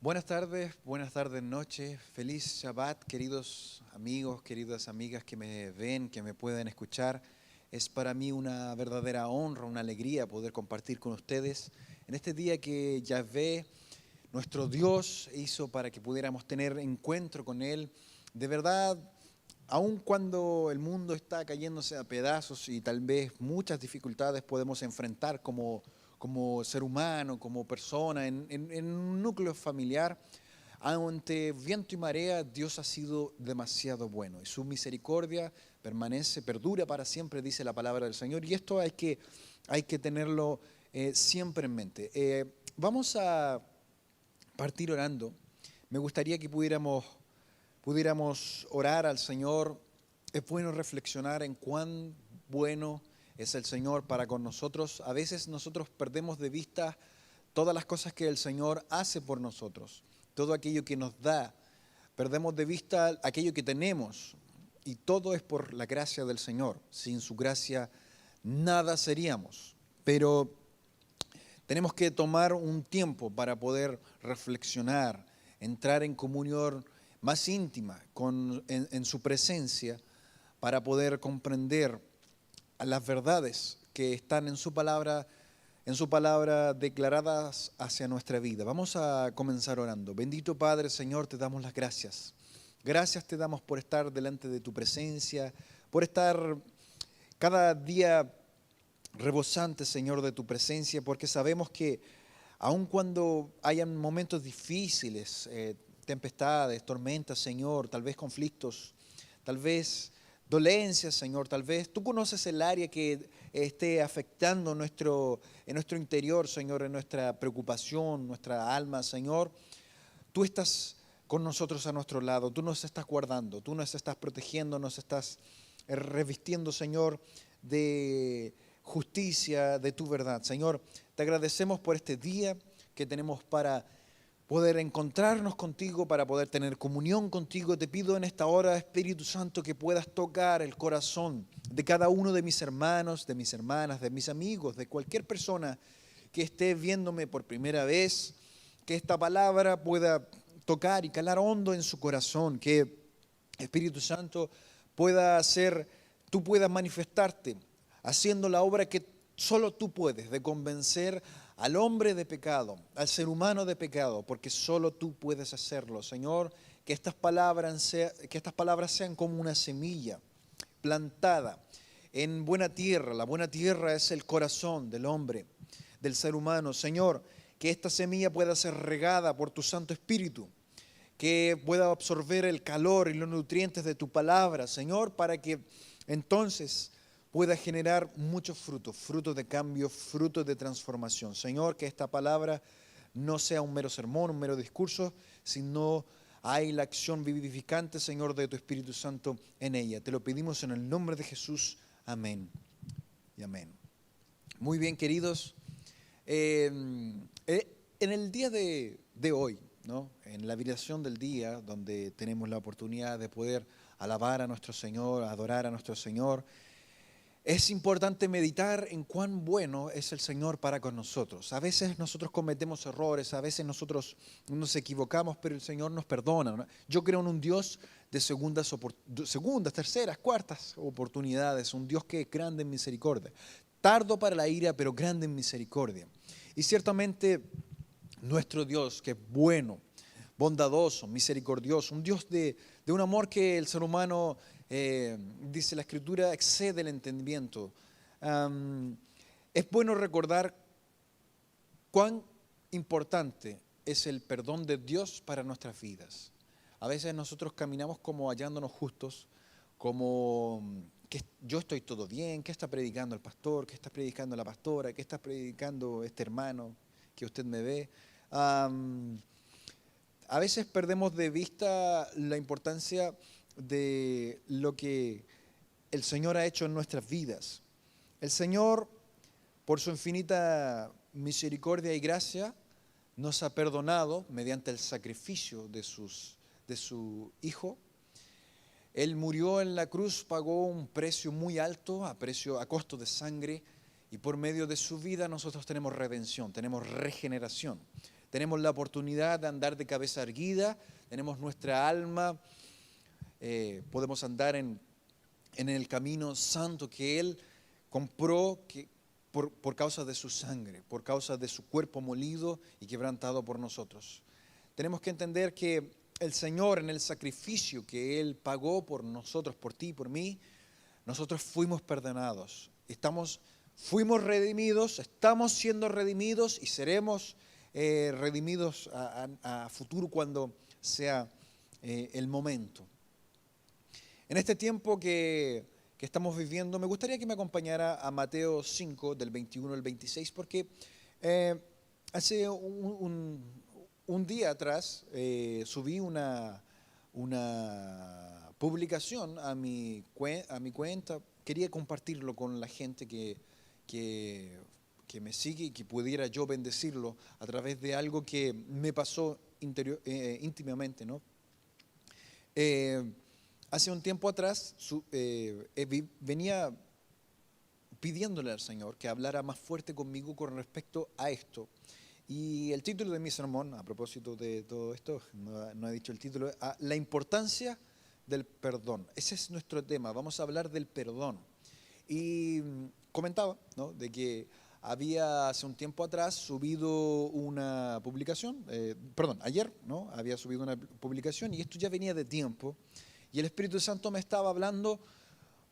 Buenas tardes, noches. Feliz Shabbat, queridos amigos, queridas amigas que me ven, que me pueden escuchar. Es para mí una verdadera honra, una alegría poder compartir con ustedes en este día que Yahvé, nuestro Dios, hizo para que pudiéramos tener encuentro con Él. De verdad, aun cuando el mundo está cayéndose a pedazos y tal vez muchas dificultades podemos enfrentar como ser humano, como persona, en un núcleo familiar, ante viento y marea, Dios ha sido demasiado bueno y su misericordia permanece, perdura para siempre, dice la palabra del Señor. Y esto hay que tenerlo siempre en mente. Vamos a partir orando. Me gustaría que pudiéramos orar al Señor. Es bueno reflexionar en cuán bueno es el Señor para con nosotros. A veces nosotros perdemos de vista todas las cosas que el Señor hace por nosotros, todo aquello que nos da. Perdemos de vista aquello que tenemos y todo es por la gracia del Señor. Sin su gracia nada seríamos. Pero tenemos que tomar un tiempo para poder reflexionar, entrar en comunión más íntima en su presencia para poder comprender las verdades que están en su palabra declaradas hacia nuestra vida. Vamos a comenzar orando. Bendito Padre, Señor, te damos las gracias. Gracias te damos por estar delante de tu presencia, por estar cada día rebosante, Señor, de tu presencia, porque sabemos que aun cuando hayan momentos difíciles, tempestades, tormentas, Señor, tal vez conflictos, tal vez dolencias, Señor, tal vez tú conoces el área que esté afectando en nuestro interior, Señor, en nuestra preocupación, nuestra alma, Señor. Tú estás con nosotros a nuestro lado, tú nos estás guardando, tú nos estás protegiendo, nos estás revistiendo, Señor, de justicia, de tu verdad. Señor, te agradecemos por este día que tenemos para poder encontrarnos contigo, para poder tener comunión contigo. Te pido en esta hora, Espíritu Santo, que puedas tocar el corazón de cada uno de mis hermanos, de mis hermanas, de mis amigos, de cualquier persona que esté viéndome por primera vez, que esta palabra pueda tocar y calar hondo en su corazón, que Espíritu Santo tú puedas manifestarte haciendo la obra que solo tú puedes, de convencer al hombre de pecado, al ser humano de pecado, porque solo tú puedes hacerlo. Señor, que estas palabras sean como una semilla plantada en buena tierra. La buena tierra es el corazón del hombre, del ser humano. Señor, que esta semilla pueda ser regada por tu Santo Espíritu, que pueda absorber el calor y los nutrientes de tu palabra, Señor, para que entonces pueda generar muchos frutos, frutos de cambio, frutos de transformación. Señor, que esta palabra no sea un mero sermón, un mero discurso, sino hay la acción vivificante, Señor, de tu Espíritu Santo en ella. Te lo pedimos en el nombre de Jesús. Amén y amén. Muy bien, queridos. En el día de hoy, ¿no? En la vibración del día, donde tenemos la oportunidad de poder alabar a nuestro Señor, adorar a nuestro Señor, es importante meditar en cuán bueno es el Señor para con nosotros. A veces nosotros cometemos errores, a veces nosotros nos equivocamos, pero el Señor nos perdona, ¿no? Yo creo en un Dios de segundas, terceras, cuartas oportunidades, un Dios que es grande en misericordia, tardo para la ira, pero grande en misericordia. Y ciertamente nuestro Dios, que es bueno, bondadoso, misericordioso, un Dios de un amor que el ser humano, dice la Escritura, excede el entendimiento. Es bueno recordar cuán importante es el perdón de Dios para nuestras vidas. A veces nosotros caminamos como hallándonos justos, como que yo estoy todo bien, ¿qué está predicando el pastor? ¿Qué está predicando la pastora? ¿Qué está predicando este hermano que usted me ve? A veces perdemos de vista la importancia de lo que el Señor ha hecho en nuestras vidas. El Señor, por su infinita misericordia y gracia, nos ha perdonado mediante el sacrificio de su Hijo. Él murió en la cruz, pagó un precio muy alto, a costo de sangre, y por medio de su vida nosotros tenemos redención, tenemos regeneración. tenemos la oportunidad de andar de cabeza erguida, tenemos nuestra alma, podemos andar en el camino santo que Él compró por causa de su sangre, por causa de su cuerpo molido y quebrantado por nosotros. Tenemos que entender que el Señor, en el sacrificio que Él pagó por nosotros, por ti y por mí, nosotros fuimos perdonados. Fuimos redimidos, estamos siendo redimidos y seremos redimidos a futuro cuando sea el momento. En este tiempo que estamos viviendo, me gustaría que me acompañara a Mateo 5, del 21 al 26, porque hace un día atrás subí una publicación a mi cuenta. Quería compartirlo con la gente que me sigue y que pudiera yo bendecirlo a través de algo que me pasó íntimamente, ¿no? Hace un tiempo atrás venía pidiéndole al Señor que hablara más fuerte conmigo con respecto a esto. Y el título de mi sermón, a propósito de todo esto, no he dicho el título, la importancia del perdón. Ese es nuestro tema, vamos a hablar del perdón. Y comentaba, ¿no?, de que había hace un tiempo atrás subido una publicación, ayer, ¿no?, había subido una publicación y esto ya venía de tiempo. Y el Espíritu Santo me estaba hablando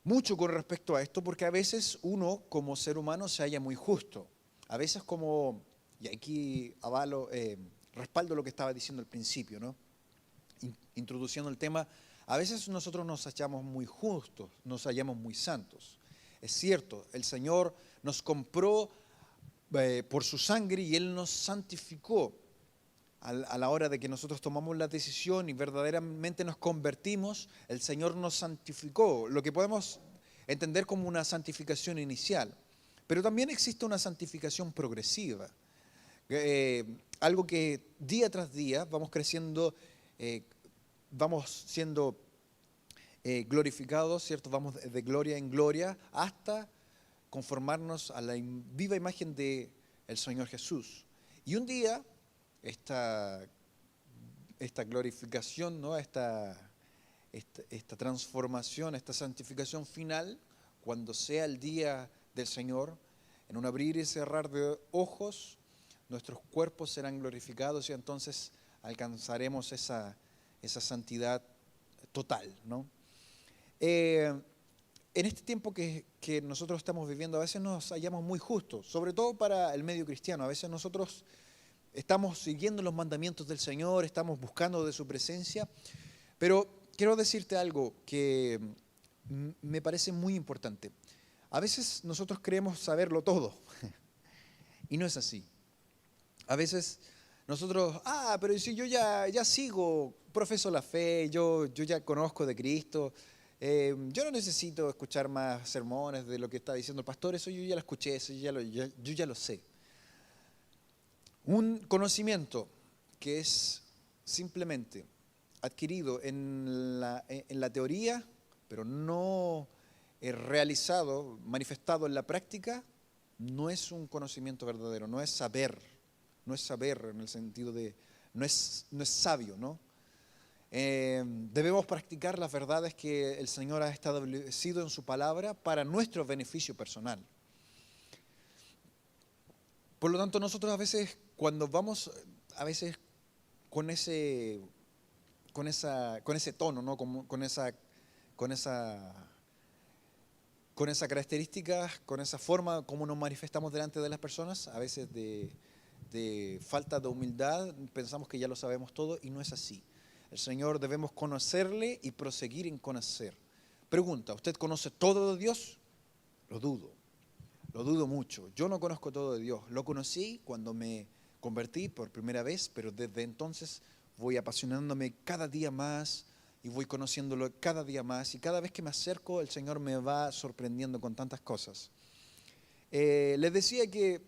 mucho con respecto a esto, porque a veces uno como ser humano se halla muy justo. A veces y aquí respaldo lo que estaba diciendo al principio, ¿no?, introduciendo el tema, a veces nosotros nos hallamos muy justos, nos hallamos muy santos. Es cierto, el Señor nos compró por su sangre y Él nos santificó. A la hora de que nosotros tomamos la decisión y verdaderamente nos convertimos, el Señor nos santificó, lo que podemos entender como una santificación inicial. Pero también existe una santificación progresiva, algo que día tras día vamos creciendo, vamos siendo glorificados, ¿cierto? Vamos de gloria en gloria hasta conformarnos a la viva imagen del Señor Jesús. Y un día esta glorificación, ¿no?, esta transformación, esta santificación final, cuando sea el día del Señor, en un abrir y cerrar de ojos, nuestros cuerpos serán glorificados y entonces alcanzaremos esa santidad total, ¿no? En este tiempo que nosotros estamos viviendo, a veces nos hallamos muy justos, sobre todo para el medio cristiano. A veces nosotros estamos siguiendo los mandamientos del Señor, estamos buscando de su presencia, pero quiero decirte algo que me parece muy importante. A veces nosotros creemos saberlo todo y no es así. A veces nosotros, pero si yo ya sigo, profeso la fe, yo ya conozco de Cristo, yo no necesito escuchar más sermones de lo que está diciendo el pastor, eso yo ya lo escuché, eso yo ya lo sé. Un conocimiento que es simplemente adquirido en la teoría, pero no realizado, manifestado en la práctica, no es un conocimiento verdadero, no es saber en el sentido de, no es sabio, ¿no? Debemos practicar las verdades que el Señor ha establecido en su palabra para nuestro beneficio personal. Por lo tanto, nosotros a veces, cuando vamos, a veces con ese tono, ¿no?, con esa característica, con esa forma como nos manifestamos delante de las personas, a veces de falta de humildad, pensamos que ya lo sabemos todo y no es así. El Señor debemos conocerle y proseguir en conocer. Pregunta, ¿usted conoce todo de Dios? Lo dudo mucho. Yo no conozco todo de Dios. Lo conocí cuando me convertí por primera vez, pero desde entonces voy apasionándome cada día más y voy conociéndolo cada día más. Y cada vez que me acerco, el Señor me va sorprendiendo con tantas cosas. Les decía que,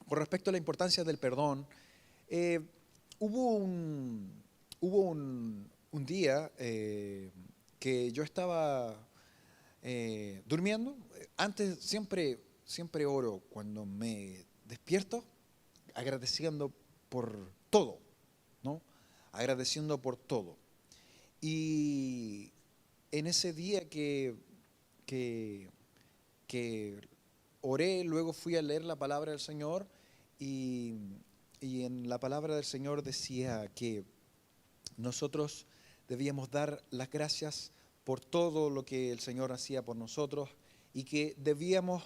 con respecto a la importancia del perdón, hubo un día que yo estaba durmiendo. Antes siempre oro cuando me despierto, agradeciendo por todo, ¿no? Agradeciendo por todo. Y en ese día que, que oré, luego fui a leer la palabra del Señor y, y en la palabra del Señor decía que nosotros debíamos dar las gracias por todo lo que el Señor hacía por nosotros y que debíamos,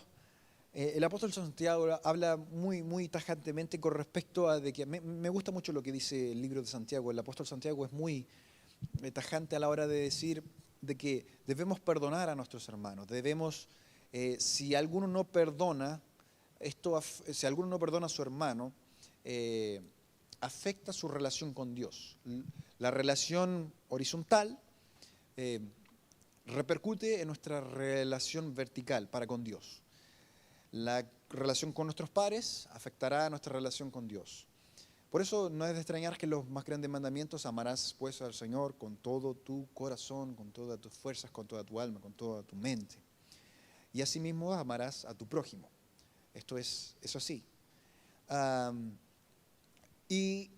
el apóstol Santiago habla muy tajantemente con respecto a de que me gusta mucho lo que dice el libro de Santiago. El apóstol Santiago es muy tajante a la hora de decir de que debemos perdonar a nuestros hermanos. Debemos, si alguno no perdona, si alguno no perdona a su hermano, afecta su relación con Dios. La relación horizontal repercute en nuestra relación vertical para con Dios. La relación con nuestros pares afectará a nuestra relación con Dios. Por eso no es de extrañar que los más grandes mandamientos: amarás pues al Señor con todo tu corazón, con todas tus fuerzas, con toda tu alma, con toda tu mente. Y asimismo amarás a tu prójimo. Esto es así. Y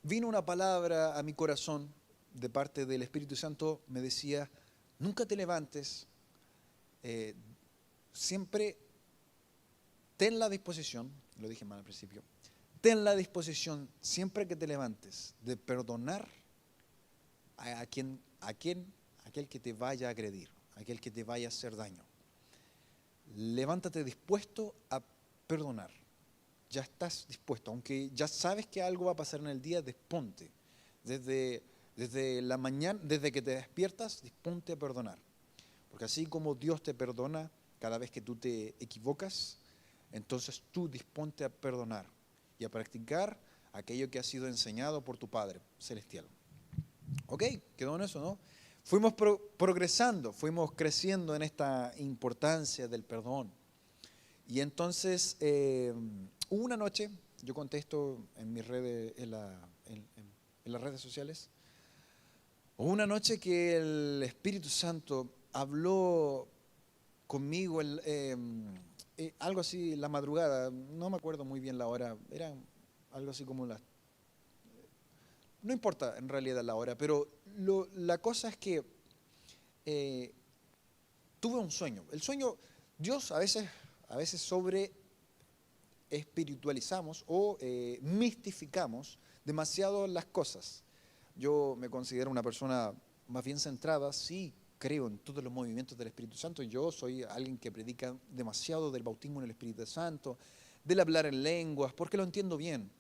vino una palabra a mi corazón de parte del Espíritu Santo, me decía: nunca te levantes, siempre ten la disposición, lo dije mal al principio, ten la disposición siempre que te levantes de perdonar a aquel que te vaya a agredir, a aquel que te vaya a hacer daño. Levántate dispuesto a perdonar. Ya estás dispuesto, aunque ya sabes que algo va a pasar en el día, disponte. Desde la mañana, desde que te despiertas, disponte a perdonar. Porque así como Dios te perdona cada vez que tú te equivocas, entonces tú disponte a perdonar y a practicar aquello que ha sido enseñado por tu Padre Celestial. ¿Ok? Quedó en eso, ¿no? Fuimos progresando, fuimos creciendo en esta importancia del perdón. Y entonces, hubo una noche, yo contesto en mis redes, en las redes sociales, hubo una noche que el Espíritu Santo habló conmigo, algo así, la madrugada, no me acuerdo muy bien la hora, era algo así como no importa en realidad la hora, pero la cosa es que tuve un sueño. El sueño, Dios a veces sobre espiritualizamos o mistificamos demasiado las cosas. Yo me considero una persona más bien centrada, sí creo en todos los movimientos del Espíritu Santo. Yo soy alguien que predica demasiado del bautismo en el Espíritu Santo, del hablar en lenguas, porque lo entiendo bien.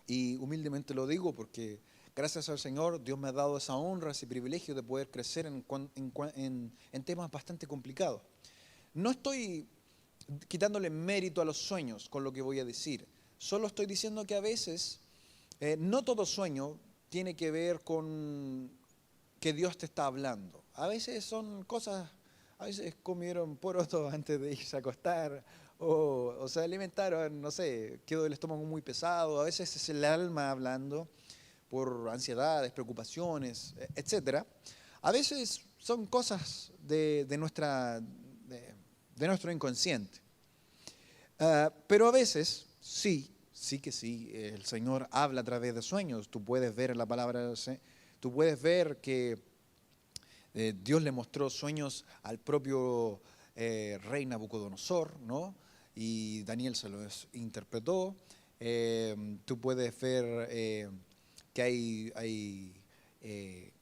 Y humildemente lo digo porque gracias al Señor Dios me ha dado esa honra, ese privilegio de poder crecer en temas bastante complicados. No estoy quitándole mérito a los sueños con lo que voy a decir. Solo estoy diciendo que a veces no todo sueño tiene que ver con que Dios te está hablando. A veces son cosas, a veces comieron porotos antes de irse a acostar o se alimentaron, no sé, quedó el estómago muy pesado. A veces es el alma hablando por ansiedades, preocupaciones, etcétera. A veces son cosas de nuestro inconsciente. Pero a veces, sí que sí, el Señor habla a través de sueños. Tú puedes ver en la palabra, tú puedes ver que Dios le mostró sueños al propio rey Nabucodonosor, ¿no? Y Daniel se los interpretó. Tú puedes ver que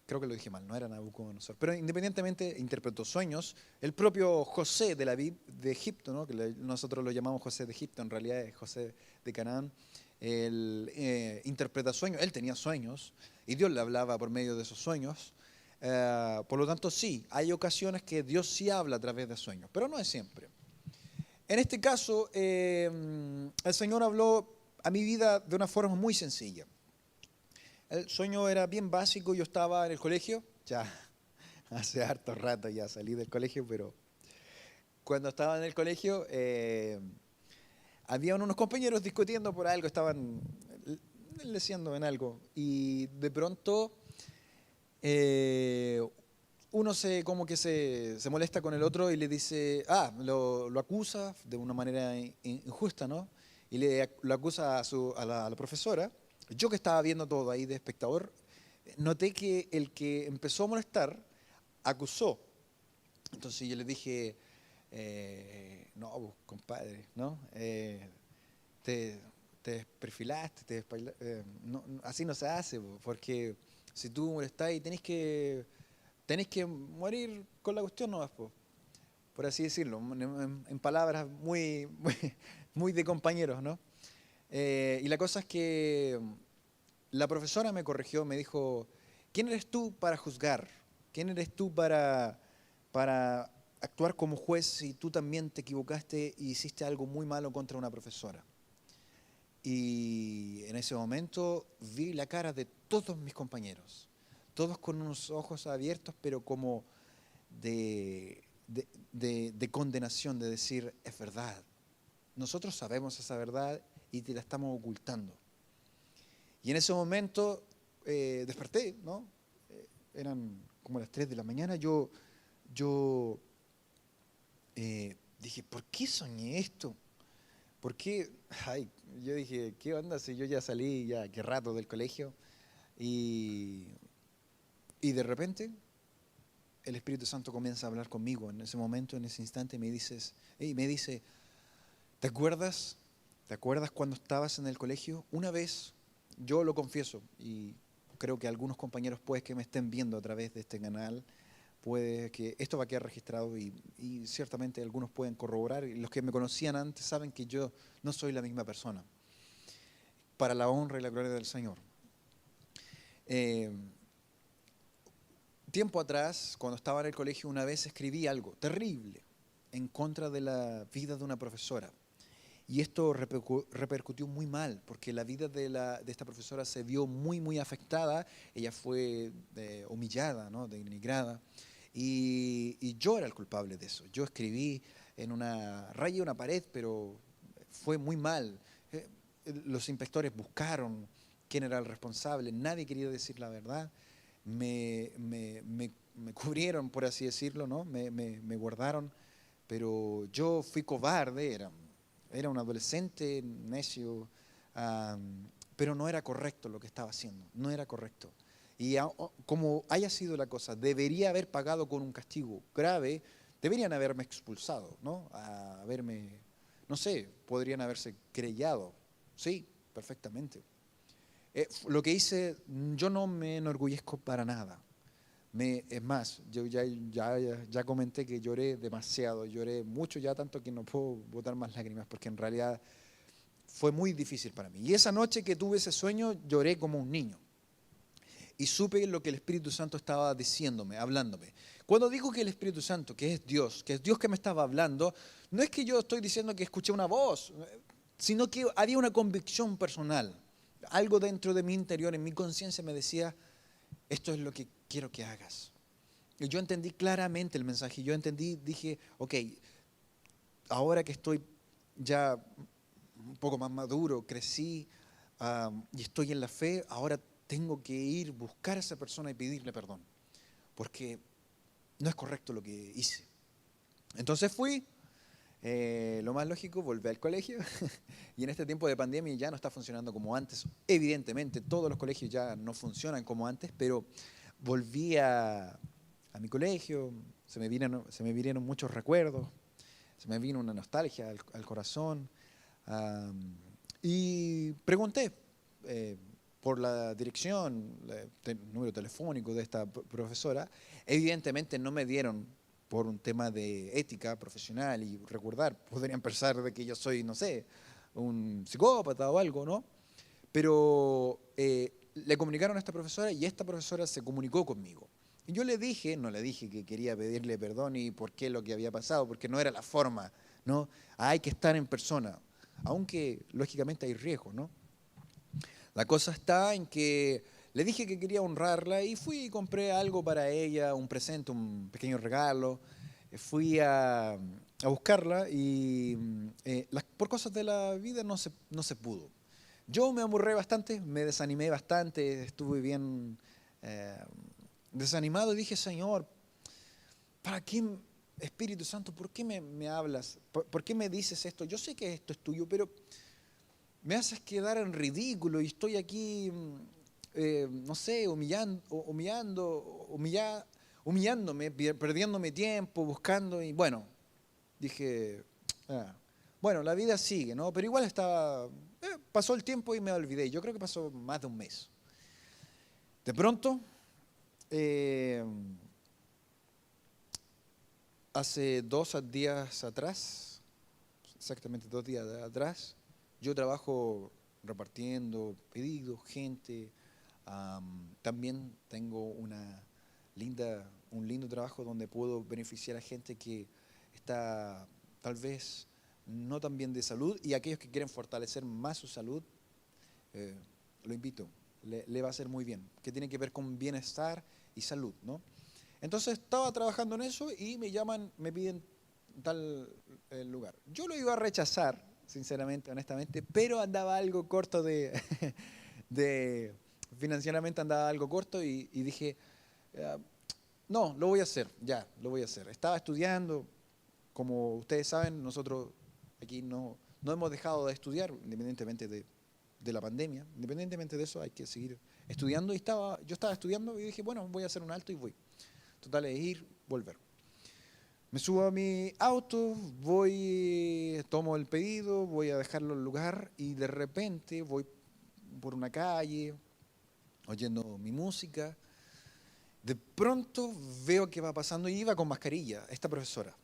creo que lo dije mal, no era Nabucodonosor, pero independientemente interpretó sueños. El propio José de Egipto, ¿no? Que nosotros lo llamamos José de Egipto, en realidad es José de Canaán. Él interpreta sueños, él tenía sueños y Dios le hablaba por medio de esos sueños. Por lo tanto, sí, hay ocasiones que Dios sí habla a través de sueños, pero no es siempre. En este caso, el Señor habló a mi vida de una forma muy sencilla. El sueño era bien básico. Yo estaba en el colegio, ya hace harto rato ya salí del colegio, pero cuando estaba en el colegio había unos compañeros discutiendo por algo, estaban leyendo en algo y de pronto uno como que se molesta con el otro y le dice, lo acusa de una manera injusta, ¿no? y lo acusa a la profesora. Yo que estaba viendo todo ahí de espectador, noté que el que empezó a molestar acusó. Entonces yo le dije, no, pues, compadre, ¿no? Te, te desperfilaste, así no se hace, po, porque si tú molestás y tenés que morir con la cuestión nomás, po, por así decirlo, en palabras muy de compañeros, ¿no? Y la cosa es que la profesora me corrigió, me dijo, ¿quién eres tú para juzgar? ¿Quién eres tú para actuar como juez si tú también te equivocaste y hiciste algo muy malo contra una profesora? Y en ese momento vi la cara de todos mis compañeros, todos con unos ojos abiertos, pero como de condenación, de decir, es verdad, nosotros sabemos esa verdad y te la estamos ocultando. Y en ese momento desperté, ¿no? Eran como las 3 de la mañana, yo dije, ¿por qué soñé esto? ¿Por qué? Ay, yo dije, ¿qué onda si yo ya salí ya qué rato del colegio? Y, y de repente el Espíritu Santo comienza a hablar conmigo en ese momento, en ese instante, me dice, ¿te acuerdas? ¿Te acuerdas cuando estabas en el colegio? Una vez, yo lo confieso, y creo que algunos compañeros pues que me estén viendo a través de este canal, puede que esto va a quedar registrado y ciertamente algunos pueden corroborar, y los que me conocían antes saben que yo no soy la misma persona, para la honra y la gloria del Señor. Eh, Tiempo atrás, cuando estaba en el colegio, una vez escribí algo terrible en contra de la vida de una profesora. Y esto repercutió muy mal, porque la vida de esta profesora se vio muy afectada. Ella fue humillada, ¿no? Denigrada. Y yo era el culpable de eso. Yo escribí en una raya una pared, pero fue muy mal. Los inspectores buscaron quién era el responsable. Nadie quería decir la verdad. Me cubrieron, por así decirlo, ¿no? Me guardaron, pero yo fui cobarde, era un adolescente necio, pero no era correcto lo que estaba haciendo, no era correcto. Y como haya sido la cosa, debería haber pagado con un castigo grave, deberían haberme expulsado, ¿no? No sé, podrían haberse querellado, sí, perfectamente. Lo que hice, yo no me enorgullezco para nada. Es más, yo ya comenté que lloré demasiado, lloré mucho ya, tanto que no puedo botar más lágrimas, porque en realidad fue muy difícil para mí. Y esa noche que tuve ese sueño, lloré como un niño. Y supe lo que el Espíritu Santo estaba diciéndome, hablándome. Cuando digo que el Espíritu Santo, que es Dios que me estaba hablando, no es que yo estoy diciendo que escuché una voz, sino que había una convicción personal. Algo dentro de mi interior, en mi conciencia me decía, esto es lo que quiero que hagas. Y yo entendí claramente el mensaje. Yo entendí, dije, ok, ahora que estoy ya un poco más maduro, crecí y estoy en la fe, ahora tengo que ir, buscar a esa persona y pedirle perdón. Porque no es correcto lo que hice. Entonces fui, lo más lógico, volví al colegio y en este tiempo de pandemia ya no está funcionando como antes. Evidentemente, todos los colegios ya no funcionan como antes, pero volví a mi colegio, se me vinieron muchos recuerdos, se me vino una nostalgia al corazón y pregunté por la dirección, el número telefónico de esta profesora. Evidentemente no me dieron por un tema de ética profesional y recordar, podrían pensar de que yo soy, no sé, un psicópata o algo, ¿no? Pero le comunicaron a esta profesora y esta profesora se comunicó conmigo. Y yo le dije, no le dije que quería pedirle perdón y por qué lo que había pasado, porque no era la forma, ¿no? Hay que estar en persona, aunque lógicamente hay riesgo, ¿no? La cosa está en que le dije que quería honrarla y fui y compré algo para ella, un presente, un pequeño regalo. Fui a buscarla y por cosas de la vida no se pudo. Yo me aburré bastante, me desanimé bastante, estuve bien eh, desanimado y dije, Señor, ¿para qué, Espíritu Santo, por qué me hablas? ¿Por qué me dices esto? Yo sé que esto es tuyo, pero me haces quedar en ridículo y estoy aquí, no sé, humillándome, perdiendo mi tiempo, buscando y bueno, dije, "Ah, bueno, la vida sigue, ¿no? Pero igual pasó el tiempo y me olvidé. Yo creo que pasó más de un mes. De pronto, eh, hace 2 días atrás, exactamente 2 días atrás, yo trabajo repartiendo pedidos, gente. También tengo un lindo trabajo donde puedo beneficiar a gente que está tal vez no tan bien de salud y aquellos que quieren fortalecer más su salud, eh, lo invito, le va a hacer muy bien, que tiene que ver con bienestar y salud, ¿no? Entonces estaba trabajando en eso y me llaman, me piden tal lugar. Yo lo iba a rechazar, sinceramente, honestamente, pero andaba algo corto de financieramente andaba algo corto y dije, "Ah, no, lo voy a hacer, ya, lo voy a hacer". Estaba estudiando, como ustedes saben, nosotros aquí no hemos dejado de estudiar, independientemente de la pandemia, independientemente de eso hay que seguir estudiando y yo estaba estudiando y dije, bueno, voy a hacer un alto y voy. Total, es ir, volver. Me subo a mi auto, tomo el pedido, voy a dejarlo al lugar y de repente voy por una calle oyendo mi música. De pronto veo que va pasando y iba con mascarilla esta profesora.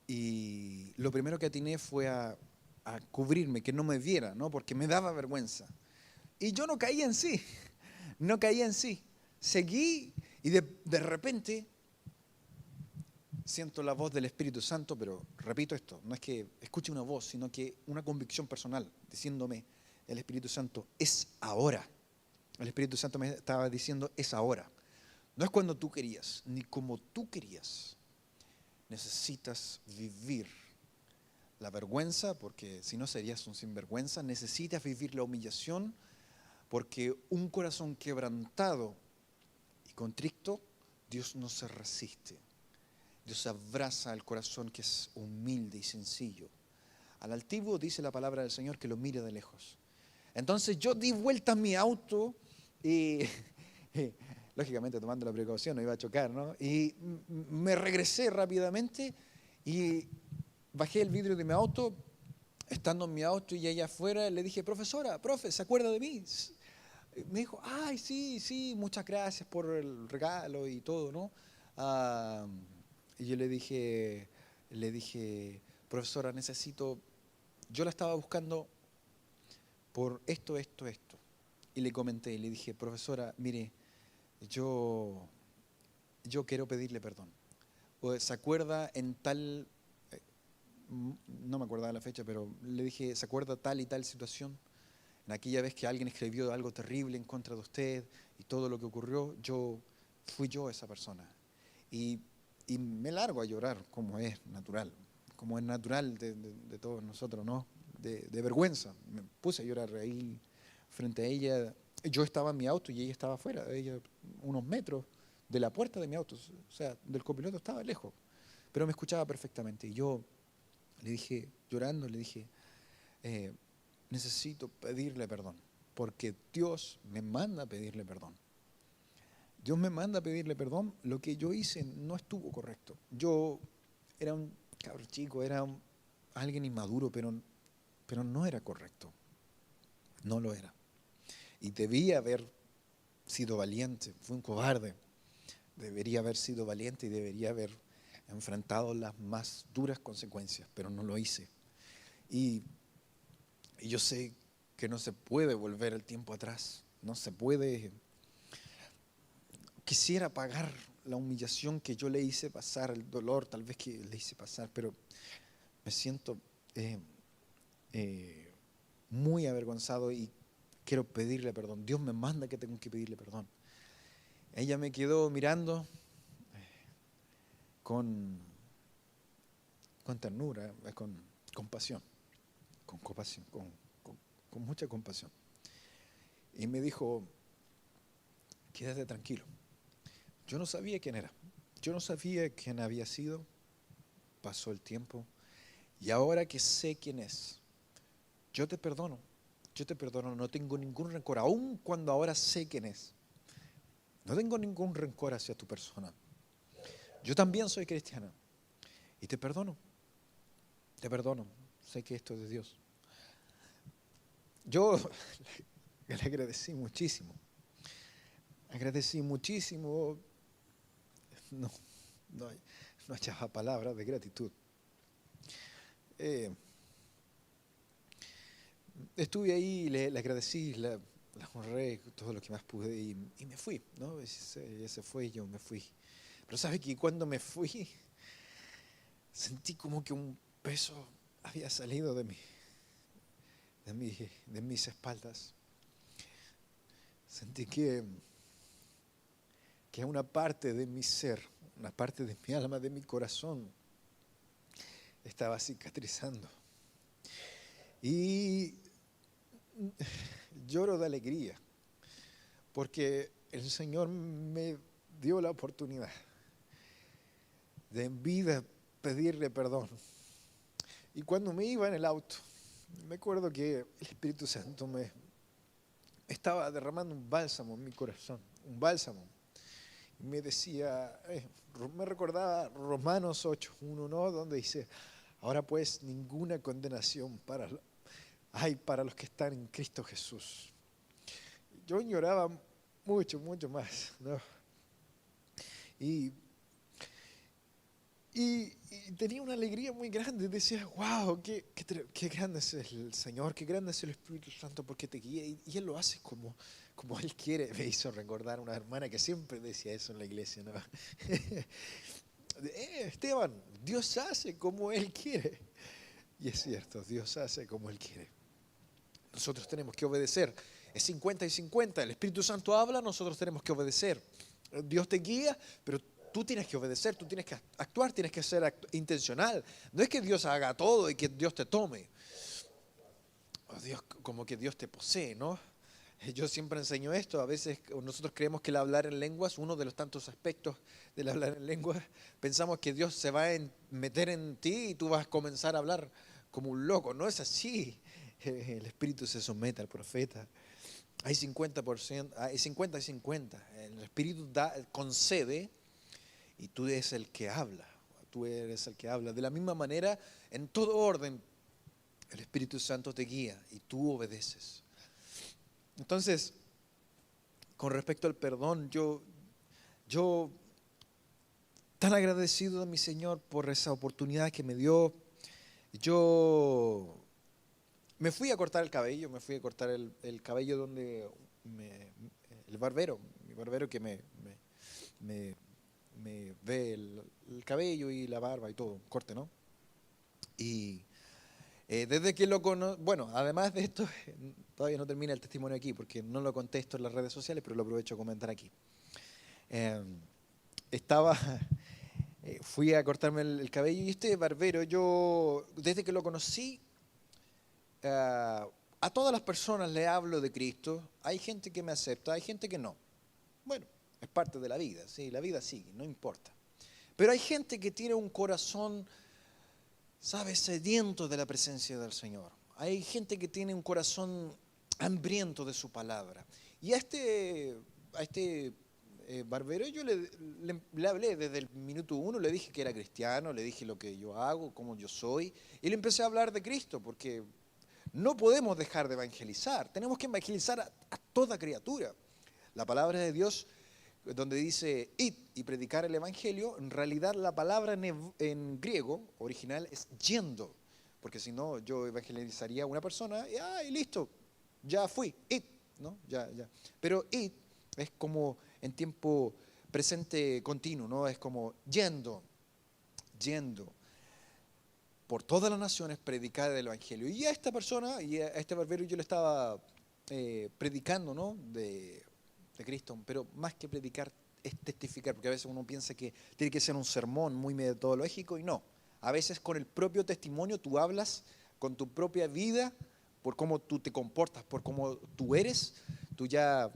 Y lo primero que atiné fue a cubrirme, que no me viera, ¿no? Porque me daba vergüenza. Y yo no caí en sí, no caí en sí. Seguí y de repente siento la voz del Espíritu Santo, pero repito esto, no es que escuche una voz, sino que una convicción personal diciéndome, el Espíritu Santo, es ahora. El Espíritu Santo me estaba diciendo, es ahora. No es cuando tú querías, ni como tú querías. Necesitas vivir la vergüenza, porque si no serías un sinvergüenza. Necesitas vivir la humillación, porque un corazón quebrantado y contrito, Dios no se resiste. Dios abraza al corazón que es humilde y sencillo. Al altivo dice la palabra del Señor que lo mire de lejos. Entonces yo di vuelta a mi auto y lógicamente tomando la precaución, no iba a chocar, ¿no? Y me regresé rápidamente y bajé el vidrio de mi auto, estando en mi auto y allá afuera le dije, profesora, profe, ¿se acuerda de mí? Me dijo, ay, sí, sí, muchas gracias por el regalo y todo, ¿no? Ah, y yo le dije, profesora, yo la estaba buscando por esto, esto, esto. Y le comenté, y le dije, profesora, mire, yo, yo quiero pedirle perdón. O, ¿se acuerda en tal, eh, no me acordaba la fecha, pero le dije, ¿se acuerda tal y tal situación? En aquella vez que alguien escribió algo terrible en contra de usted y todo lo que ocurrió, fui yo esa persona. Y, y me largo a llorar, como es natural de todos nosotros, ¿no? De vergüenza. Me puse a llorar ahí frente a ella. Yo estaba en mi auto y ella estaba afuera, ella unos metros de la puerta de mi auto, o sea, del copiloto estaba lejos, pero me escuchaba perfectamente. Y yo le dije, llorando, le dije, eh, necesito pedirle perdón, porque Dios me manda a pedirle perdón. Dios me manda a pedirle perdón, lo que yo hice no estuvo correcto. Yo era un cabrón chico, alguien inmaduro, pero no era correcto, no lo era. Y debía haber sido valiente, fui un cobarde, debería haber sido valiente y debería haber enfrentado las más duras consecuencias, pero no lo hice. Y yo sé que no se puede volver el tiempo atrás, no se puede. Quisiera pagar la humillación que yo le hice pasar, el dolor tal vez que le hice pasar, pero me siento eh, eh, muy avergonzado y quiero pedirle perdón. Dios me manda que tengo que pedirle perdón. Ella me quedó mirando con, con ternura, con compasión, con compasión, con mucha compasión. Y me dijo, quédate tranquilo. Yo no sabía quién era, yo no sabía quién había sido, pasó el tiempo y ahora que sé quién es, yo te perdono, no tengo ningún rencor, aun cuando ahora sé quién es. No tengo ningún rencor hacia tu persona. Yo también soy cristiana y te perdono, sé que esto es de Dios. Yo le agradecí muchísimo, no, no, no echaba palabras de gratitud. Estuve ahí, le agradecí, la honré todo lo que más pude y me fui, ¿no? Ella se fue y yo me fui. Pero ¿sabe que cuando me fui, sentí como que un peso había salido de mis espaldas? Sentí que una parte de mi ser, una parte de mi alma, de mi corazón, estaba cicatrizando. Y lloro de alegría, porque el Señor me dio la oportunidad de en vida pedirle perdón. Y cuando me iba en el auto, me acuerdo que el Espíritu Santo me estaba derramando un bálsamo en mi corazón, un bálsamo. Y me decía, me recordaba Romanos 8:1, ¿no? Donde dice, ahora pues ninguna condenación hay para los que están en Cristo Jesús. Yo lloraba mucho, mucho más, ¿no? Y tenía una alegría muy grande. Decía, wow, qué grande es el Señor, qué grande es el Espíritu Santo porque te guía. Y Él lo hace como Él quiere. Me hizo recordar a una hermana que siempre decía eso en la iglesia, ¿no? Esteban, Dios hace como Él quiere. Y es cierto, Dios hace como Él quiere. Nosotros tenemos que obedecer. Es 50 y 50. El Espíritu Santo habla, nosotros tenemos que obedecer. Dios te guía, pero tú tienes que obedecer, tú tienes que actuar, tienes que ser intencional. No es que Dios haga todo y que Dios te tome. Como que Dios te posee, ¿no? Yo siempre enseño esto. A veces nosotros creemos que el hablar en lenguas, uno de los tantos aspectos del hablar en lenguas, pensamos que Dios se va a meter en ti y tú vas a comenzar a hablar como un loco. No es así. El Espíritu se somete al profeta. Hay 50%, hay 50 y 50. El Espíritu concede y tú eres el que habla. Tú eres el que habla. De la misma manera, en todo orden, el Espíritu Santo te guía y tú obedeces. Entonces, con respecto al perdón, yo tan agradecido a mi Señor por esa oportunidad que me dio. Yo me fui a cortar el cabello, el cabello donde el barbero, mi barbero que me ve el cabello y la barba y todo, corte, ¿no? Y desde que lo conozco, bueno, además de esto, todavía no termina el testimonio aquí porque no lo contesto en las redes sociales, pero lo aprovecho a comentar aquí. Estaba, fui a cortarme el cabello y este barbero, yo desde que lo conocí, a todas las personas le hablo de Cristo. Hay gente que me acepta, hay gente que no. Bueno, es parte de la vida, sí, la vida sigue, no importa. Pero hay gente que tiene un corazón, ¿sabes?, sediento de la presencia del Señor. Hay gente que tiene un corazón hambriento de su palabra. Y a este barbero yo le hablé desde el minuto 1, le dije que era cristiano, le dije lo que yo hago, cómo yo soy, y le empecé a hablar de Cristo, porque no podemos dejar de evangelizar, tenemos que evangelizar a toda criatura. La palabra de Dios, donde dice id y predicar el evangelio, en realidad la palabra en griego original es yendo, porque si no yo evangelizaría a una persona y listo, ya fui, id, ¿no? Ya. Pero id es como en tiempo presente continuo, ¿no? Es como yendo por todas las naciones, predicar el evangelio. Y a esta persona, y a este barbero yo le estaba predicando, ¿no?, de Cristo, pero más que predicar es testificar, porque a veces uno piensa que tiene que ser un sermón muy metodológico y no. A veces con el propio testimonio tú hablas con tu propia vida, por cómo tú te comportas, por cómo tú eres, tú ya,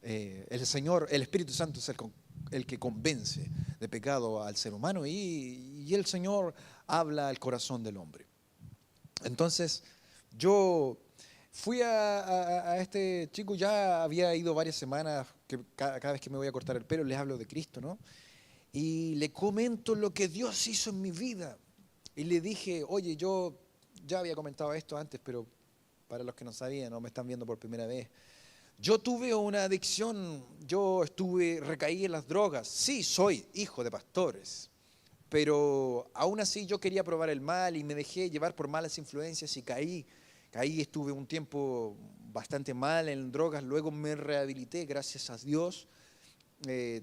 el Señor, el Espíritu Santo es el que convence de pecado al ser humano y el Señor habla al corazón del hombre. Entonces, Yo fui a este chico, ya había ido varias semanas, que cada vez que me voy a cortar el pelo les hablo de Cristo, ¿no? Y le comento lo que Dios hizo en mi vida. Y le dije, oye, yo ya había comentado esto antes, pero para los que no sabían o me están viendo por primera vez, yo tuve una adicción, recaí en las drogas. Sí, soy hijo de pastores, pero aún así yo quería probar el mal y me dejé llevar por malas influencias y caí, estuve un tiempo bastante mal en drogas, luego me rehabilité, gracias a Dios,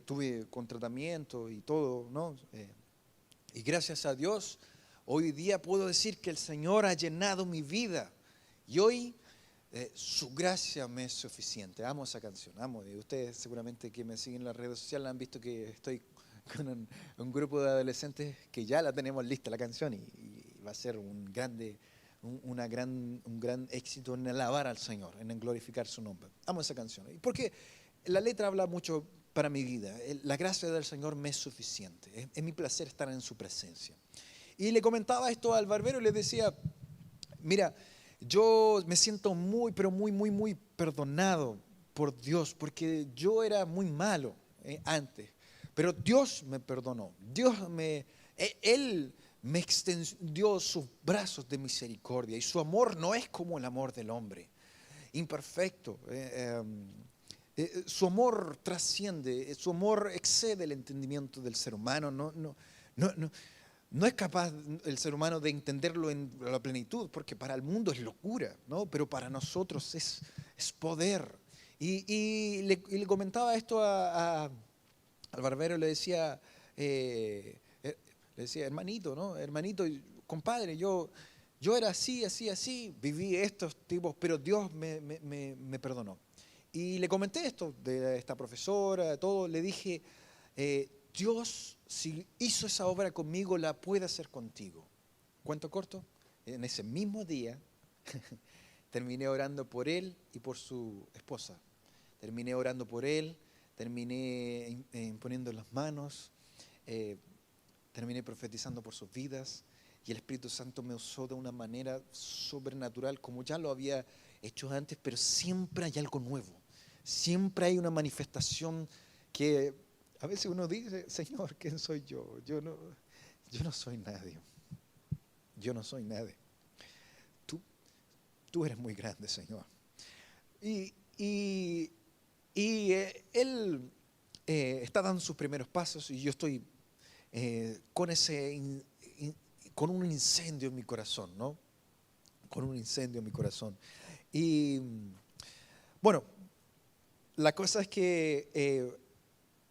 tuve con tratamiento y todo, ¿no? Y gracias a Dios, hoy día puedo decir que el Señor ha llenado mi vida y hoy su gracia me es suficiente. Amo esa canción, amo. Y ustedes seguramente que me siguen en las redes sociales han visto que estoy con un grupo de adolescentes que ya la tenemos lista la canción y va a ser un gran éxito en alabar al Señor, en glorificar su nombre. Amo esa canción. Porque la letra habla mucho para mi vida. La gracia del Señor me es suficiente. Es mi placer estar en su presencia. Y le comentaba esto al barbero y le decía, mira, yo me siento muy, pero muy, muy, muy perdonado por Dios, porque yo era muy malo antes, pero Dios me perdonó. Él me extendió sus brazos de misericordia y su amor no es como el amor del hombre, imperfecto. Su amor trasciende, su amor excede el entendimiento del ser humano. No es capaz el ser humano de entenderlo en la plenitud, porque para el mundo es locura, ¿no? Pero para nosotros es poder. Y le comentaba esto al barbero, le decía, hermanito, ¿no? Hermanito, compadre, yo era así, así, así, viví estos tipos, pero Dios me perdonó. Y le comenté esto de esta profesora, todo, le dije, Dios, si hizo esa obra conmigo, la puede hacer contigo. Cuento corto, en ese mismo día terminé orando por él y por su esposa. Terminé orando por él, terminé imponiendo las manos, terminé profetizando por sus vidas y el Espíritu Santo me usó de una manera sobrenatural, como ya lo había hecho antes, pero siempre hay algo nuevo. Siempre hay una manifestación que a veces uno dice, Señor, ¿quién soy yo? Yo no soy nadie. Yo no soy nadie. Tú eres muy grande, Señor. Y él está dando sus primeros pasos y yo estoy con un incendio en mi corazón, ¿no? Con un incendio en mi corazón. Y bueno, la cosa es que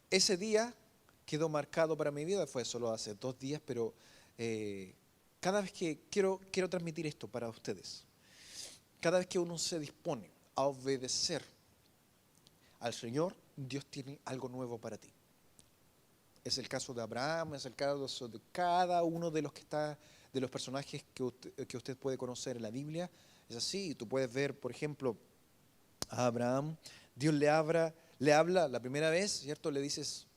ese día quedó marcado para mi vida, fue solo hace 2 días, pero cada vez que quiero transmitir esto para ustedes, cada vez que uno se dispone a obedecer al Señor, Dios tiene algo nuevo para ti. Es el caso de Abraham, es el caso de cada uno de los personajes que usted puede conocer en la Biblia. Es así, tú puedes ver, por ejemplo, a Abraham, Dios le habla la primera vez, ¿cierto? Le dices,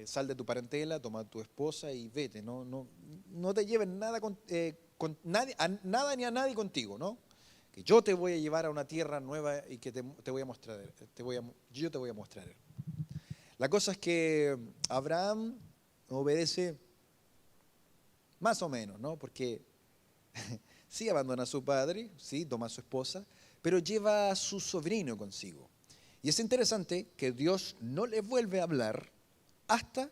sal de tu parentela, toma a tu esposa y vete, no te lleves nada con nadie, nada ni a nadie contigo, ¿no? Que yo te voy a llevar a una tierra nueva y que te voy a mostrar, yo te voy a mostrar. La cosa es que Abraham obedece más o menos, ¿no? Porque sí abandona a su padre, sí toma a su esposa, pero lleva a su sobrino consigo. Y es interesante que Dios no le vuelve a hablar hasta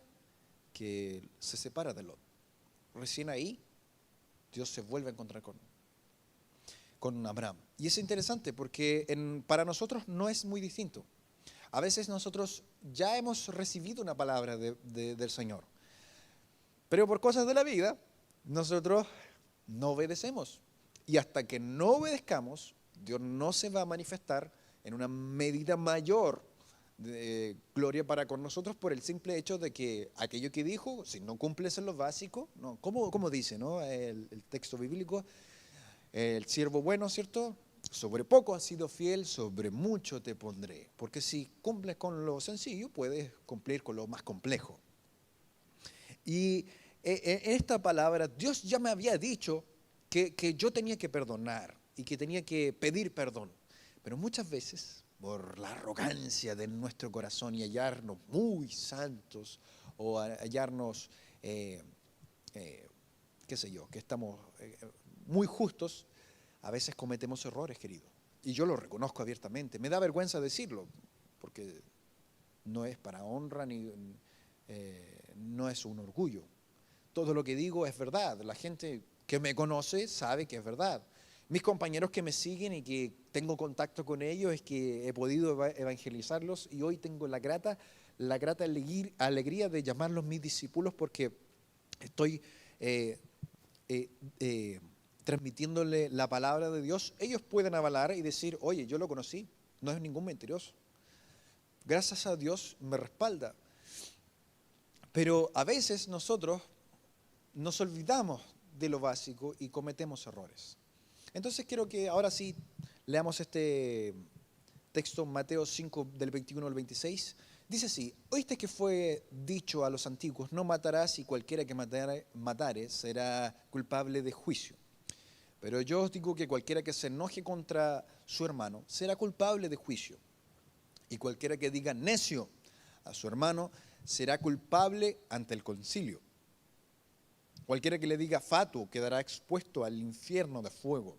que se separa de Lot. Recién ahí Dios se vuelve a encontrar con Abraham. Y es interesante porque para nosotros no es muy distinto. A veces nosotros ya hemos recibido una palabra del Señor, pero por cosas de la vida nosotros no obedecemos. Y hasta que no obedezcamos, Dios no se va a manifestar en una medida mayor de gloria para con nosotros por el simple hecho de que aquello que dijo, si no cumples en lo básico, no, ¿cómo dice, ¿no? El texto bíblico, el siervo bueno, ¿cierto? Sobre poco has sido fiel, sobre mucho te pondré. Porque si cumples con lo sencillo, puedes cumplir con lo más complejo. Y en esta palabra, Dios ya me había dicho que yo tenía que perdonar y que tenía que pedir perdón. Pero muchas veces, por la arrogancia de nuestro corazón y hallarnos muy santos o hallarnos, qué sé yo, que estamos muy justos, a veces cometemos errores, querido. Y yo lo reconozco abiertamente. Me da vergüenza decirlo, porque no es para honra ni no es un orgullo. Todo lo que digo es verdad. La gente que me conoce sabe que es verdad. Mis compañeros que me siguen y que tengo contacto con ellos es que he podido evangelizarlos y hoy tengo la grata alegría de llamarlos mis discípulos porque estoy eh, eh, transmitiéndole la palabra de Dios. Ellos pueden avalar y decir, oye, yo lo conocí, no es ningún mentiroso. Gracias a Dios me respalda. Pero a veces nosotros nos olvidamos de lo básico y cometemos errores. Entonces quiero que ahora sí leamos este texto, Mateo 5, del 21 al 26. Dice así, oíste que fue dicho a los antiguos, no matarás y cualquiera que matare será culpable de juicio. Pero yo os digo que cualquiera que se enoje contra su hermano será culpable de juicio. Y cualquiera que diga necio a su hermano será culpable ante el concilio. Cualquiera que le diga fatuo quedará expuesto al infierno de fuego.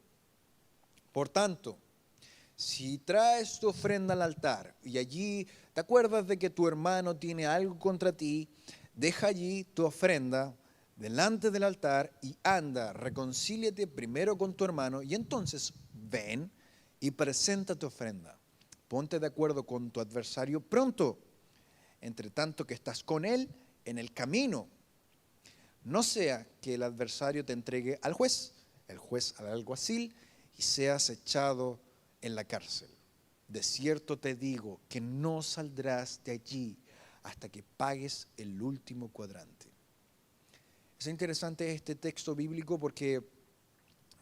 Por tanto, si traes tu ofrenda al altar y allí te acuerdas de que tu hermano tiene algo contra ti, deja allí tu ofrenda delante del altar y anda, reconcíliate primero con tu hermano y entonces ven y presenta tu ofrenda. Ponte de acuerdo con tu adversario pronto, entre tanto que estás con él en el camino. No sea que el adversario te entregue al juez, el juez al alguacil y seas echado en la cárcel. De cierto te digo que no saldrás de allí hasta que pagues el último cuadrante. Es interesante este texto bíblico porque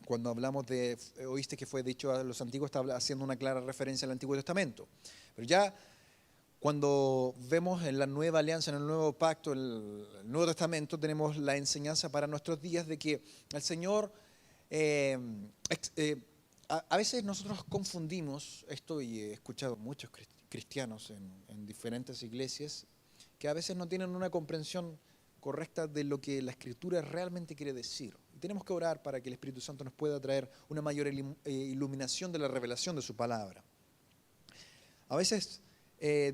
cuando hablamos de, oíste que fue dicho a los antiguos, está haciendo una clara referencia al Antiguo Testamento. Pero ya cuando vemos en la nueva alianza, en el nuevo pacto, el Nuevo Testamento, tenemos la enseñanza para nuestros días de que el Señor, a veces nosotros confundimos esto y he escuchado muchos cristianos en diferentes iglesias que a veces no tienen una comprensión correcta de lo que la Escritura realmente quiere decir. Y tenemos que orar para que el Espíritu Santo nos pueda traer una mayor iluminación de la revelación de su palabra. A veces he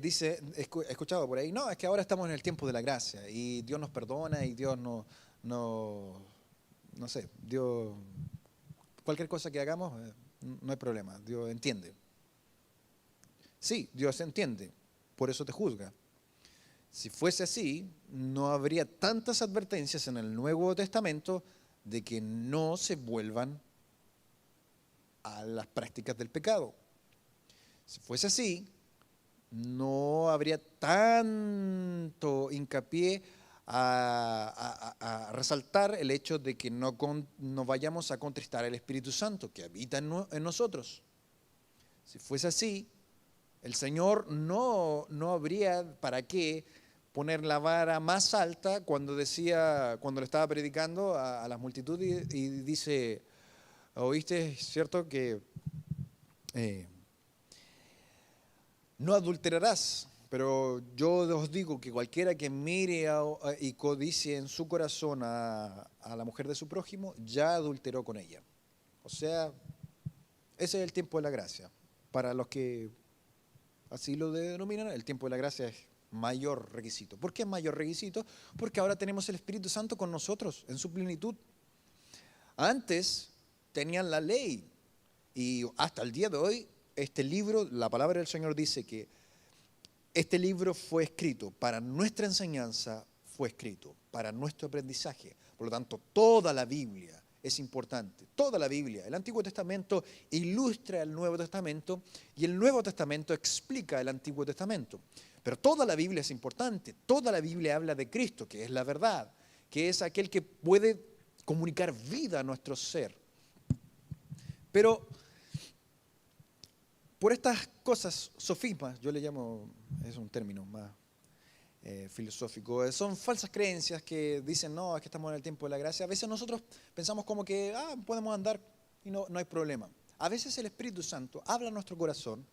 escuchado por ahí, no, es que ahora estamos en el tiempo de la gracia y Dios nos perdona y Dios no sé, Dios, cualquier cosa que hagamos, no hay problema, Dios entiende. Sí, Dios entiende, por eso te juzga. Si fuese así, no habría tantas advertencias en el Nuevo Testamento de que no se vuelvan a las prácticas del pecado. Si fuese así, no habría tanto hincapié a resaltar el hecho de que no vayamos a contristar al Espíritu Santo que habita en nosotros. Si fuese así, el Señor no habría para qué poner la vara más alta cuando le estaba predicando a las multitudes y dice, oíste, ¿cierto? Que no adulterarás, pero yo os digo que cualquiera que mire y codicie en su corazón a la mujer de su prójimo, ya adulteró con ella. O sea, ese es el tiempo de la gracia. Para los que así lo denominan, el tiempo de la gracia es mayor requisito. ¿Por qué es mayor requisito? Porque ahora tenemos el Espíritu Santo con nosotros en su plenitud. Antes tenían la ley y hasta el día de hoy este libro, la palabra del Señor dice que este libro fue escrito para nuestra enseñanza, fue escrito para nuestro aprendizaje. Por lo tanto, toda la Biblia es importante, toda la Biblia. El Antiguo Testamento ilustra el Nuevo Testamento y el Nuevo Testamento explica el Antiguo Testamento. Pero toda la Biblia es importante, toda la Biblia habla de Cristo, que es la verdad, que es aquel que puede comunicar vida a nuestro ser. Pero por estas cosas, sofismas, yo le llamo, es un término más, filosófico. Son falsas creencias que dicen, no, es que estamos en el tiempo de la gracia. A veces nosotros pensamos como que podemos andar y no hay problema. A veces el Espíritu Santo habla a nuestro corazón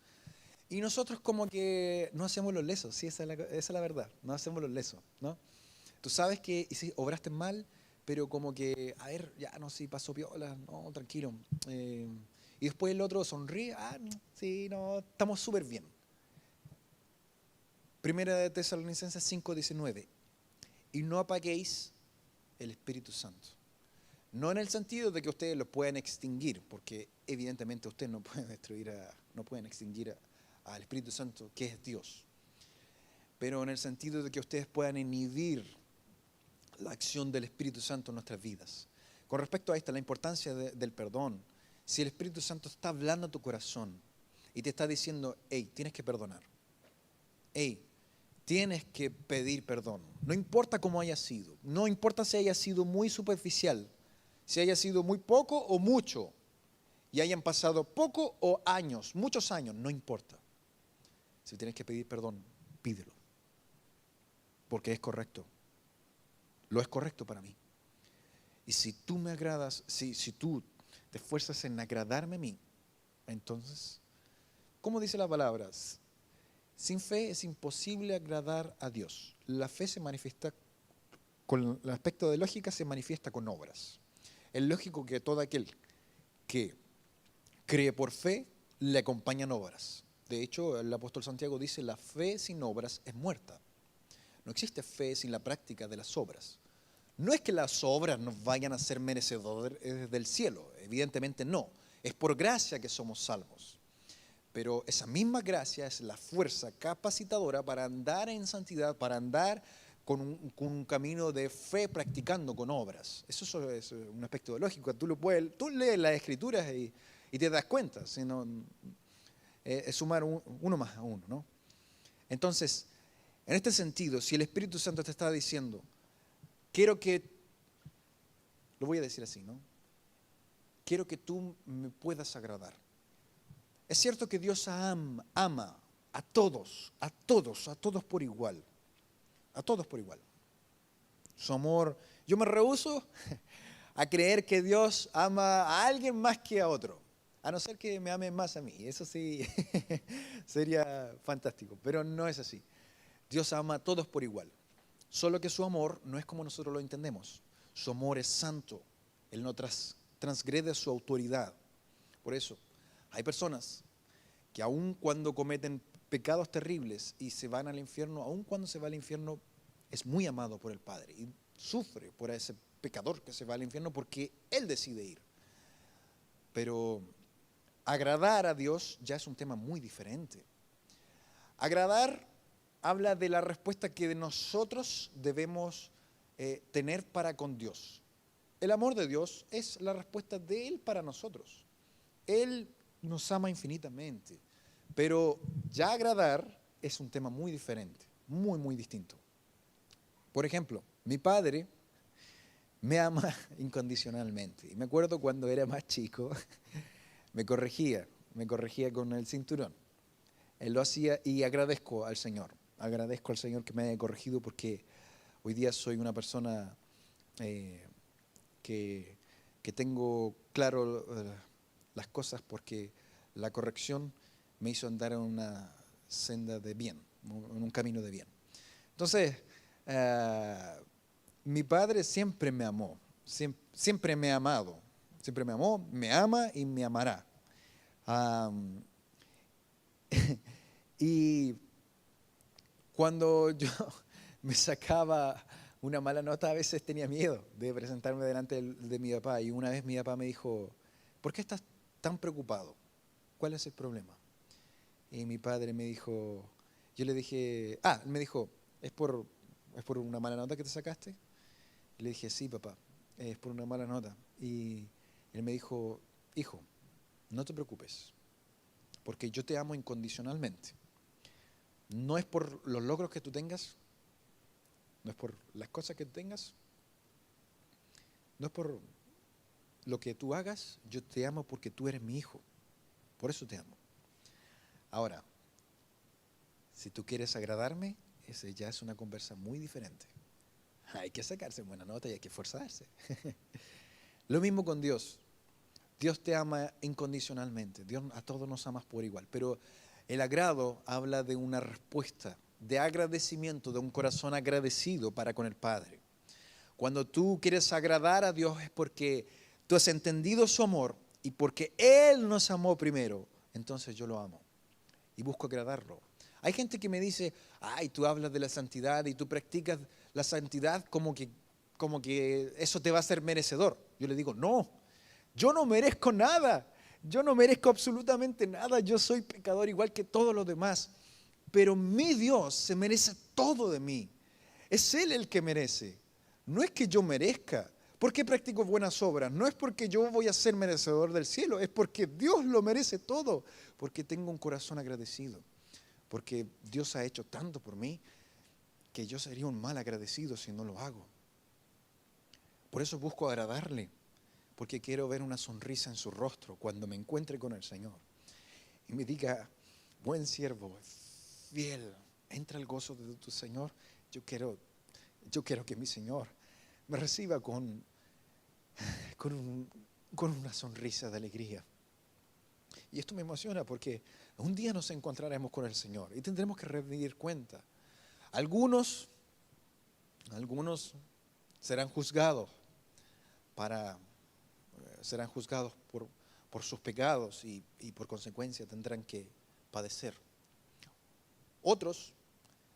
y nosotros como que no hacemos los lesos. Sí, esa es la verdad, no hacemos los lesos, ¿no? Tú sabes que obraste mal, pero como que, a ver, ya no, sí, pasó piola, no, tranquilo. Y después el otro sonríe, no, sí, no, estamos súper bien. Primera de Tesalonicenses 5:19. Y no apaguéis el Espíritu Santo. No en el sentido de que ustedes lo puedan extinguir, porque evidentemente ustedes no pueden no pueden extinguir al Espíritu Santo, que es Dios. Pero en el sentido de que ustedes puedan inhibir la acción del Espíritu Santo en nuestras vidas. Con respecto a esta, la importancia del perdón. Si el Espíritu Santo está hablando a tu corazón y te está diciendo, hey, tienes que perdonar. Hey, tienes que pedir perdón. No importa cómo haya sido. No importa si haya sido muy superficial, si haya sido muy poco o mucho, y hayan pasado poco o años, muchos años, no importa. Si tienes que pedir perdón, pídelo. Porque es correcto. Lo es correcto para mí. Y si tú me agradas, si tú te esfuerzas en agradarme a mí, entonces, ¿cómo dice la palabra? Sin fe es imposible agradar a Dios. La fe se manifiesta, con el aspecto de lógica, se manifiesta con obras. Es lógico que todo aquel que cree por fe, le acompañan obras. De hecho, el apóstol Santiago dice, la fe sin obras es muerta. No existe fe sin la práctica de las obras. No es que las obras nos vayan a ser merecedores del cielo, evidentemente no. Es por gracia que somos salvos. Pero esa misma gracia es la fuerza capacitadora para andar en santidad, para andar con un camino de fe practicando con obras. Eso es un aspecto lógico. Tú lees las Escrituras y te das cuenta. Sino, es sumar uno más a uno, ¿no? Entonces, en este sentido, si el Espíritu Santo te está diciendo, quiero que, lo voy a decir así, ¿no? Quiero que tú me puedas agradar. Es cierto que Dios ama a todos por igual. A todos por igual. Su amor, yo me rehúso a creer que Dios ama a alguien más que a otro. A no ser que me ame más a mí. Eso sí sería fantástico, pero no es así. Dios ama a todos por igual. Solo que su amor no es como nosotros lo entendemos. Su amor es santo. Él no transgrede su autoridad. Por eso, hay personas que aun cuando cometen pecados terribles y se van al infierno, aun cuando se va al infierno, es muy amado por el Padre y sufre por ese pecador que se va al infierno porque Él decide ir. Pero agradar a Dios ya es un tema muy diferente. Agradar habla de la respuesta que nosotros debemos tener para con Dios. El amor de Dios es la respuesta de Él para nosotros. Él nos ama infinitamente, pero ya agradar es un tema muy diferente, muy, muy distinto. Por ejemplo, mi padre me ama incondicionalmente. Y me acuerdo cuando era más chico, me corregía con el cinturón. Él lo hacía y agradezco al Señor que me haya corregido porque hoy día soy una persona que tengo claro las cosas porque la corrección me hizo andar en una senda de bien, en un camino de bien. Entonces, mi padre siempre me amó, siempre me ha amado, siempre me amó, me ama y me amará. Y cuando yo me sacaba una mala nota, a veces tenía miedo de presentarme delante de mi papá. Y una vez mi papá me dijo, ¿por qué estás tan preocupado? ¿Cuál es el problema? Y mi padre me dijo, yo le dije, me dijo, ¿es por una mala nota que te sacaste? Y le dije, sí, papá, es por una mala nota. Y él me dijo, hijo, no te preocupes, porque yo te amo incondicionalmente. No es por los logros que tú tengas, no es por las cosas que tú tengas, no es por lo que tú hagas, yo te amo porque tú eres mi hijo. Por eso te amo. Ahora, si tú quieres agradarme, ese ya es una conversa muy diferente. Hay que sacarse buena nota y hay que esforzarse. Lo mismo con Dios. Dios te ama incondicionalmente. Dios a todos nos ama por igual. Pero el agrado habla de una respuesta, de agradecimiento, de un corazón agradecido para con el Padre. Cuando tú quieres agradar a Dios es porque tú has entendido su amor y porque Él nos amó primero. Entonces yo lo amo y busco agradarlo. Hay gente que me dice, ay, tú hablas de la santidad y tú practicas la santidad como que eso te va a hacer merecedor. Yo le digo, no, yo no merezco nada. Yo no merezco absolutamente nada. Yo soy pecador igual que todos los demás. Pero mi Dios se merece todo de mí. Es Él el que merece. No es que yo merezca. ¿Por qué practico buenas obras? No es porque yo voy a ser merecedor del cielo. Es porque Dios lo merece todo. Porque tengo un corazón agradecido. Porque Dios ha hecho tanto por mí que yo sería un mal agradecido si no lo hago. Por eso busco agradarle. Porque quiero ver una sonrisa en su rostro cuando me encuentre con el Señor. Y me diga, buen siervo, fiel, entra al gozo de tu Señor. Yo quiero que mi Señor me reciba con una sonrisa de alegría. Y esto me emociona porque un día nos encontraremos con el Señor y tendremos que rendir cuenta. Algunos serán juzgados por sus pecados y por consecuencia tendrán que padecer. Otros,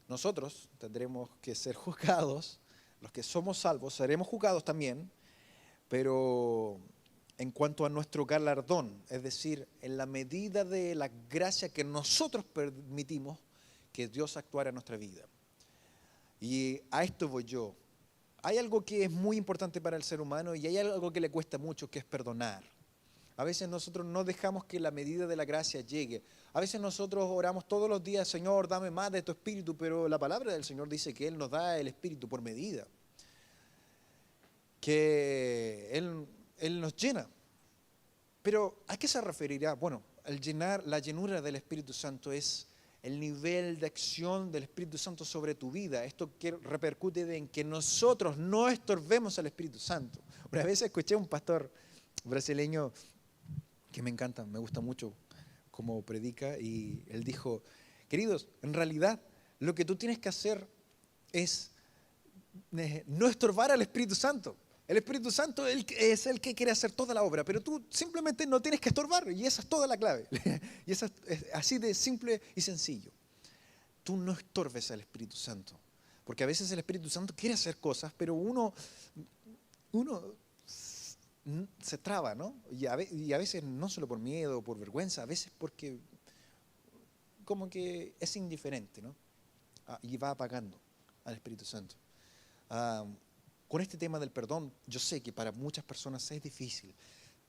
nosotros tendremos que ser juzgados, los que somos salvos seremos juzgados también, pero en cuanto a nuestro galardón, es decir, en la medida de la gracia que nosotros permitimos que Dios actuara en nuestra vida. Y a esto voy yo. Hay algo que es muy importante para el ser humano y hay algo que le cuesta mucho, que es perdonar. A veces nosotros no dejamos que la medida de la gracia llegue. A veces nosotros oramos todos los días, Señor, dame más de tu Espíritu, pero la palabra del Señor dice que Él nos da el Espíritu por medida. Que Él nos llena. Pero ¿a qué se referirá? Bueno, la llenura del Espíritu Santo es el nivel de acción del Espíritu Santo sobre tu vida. Esto repercute en que nosotros no estorbemos al Espíritu Santo. Una vez escuché a un pastor brasileño que me encanta, me gusta mucho cómo predica, y él dijo, queridos, en realidad lo que tú tienes que hacer es no estorbar al Espíritu Santo. El Espíritu Santo es el que quiere hacer toda la obra, pero tú simplemente no tienes que estorbar, y esa es toda la clave. Y eso es así de simple y sencillo. Tú no estorbes al Espíritu Santo, porque a veces el Espíritu Santo quiere hacer cosas, pero uno se traba, ¿no? Y a veces no solo por miedo o por vergüenza, a veces porque como que es indiferente, ¿no? Y va apagando al Espíritu Santo. Con este tema del perdón, yo sé que para muchas personas es difícil.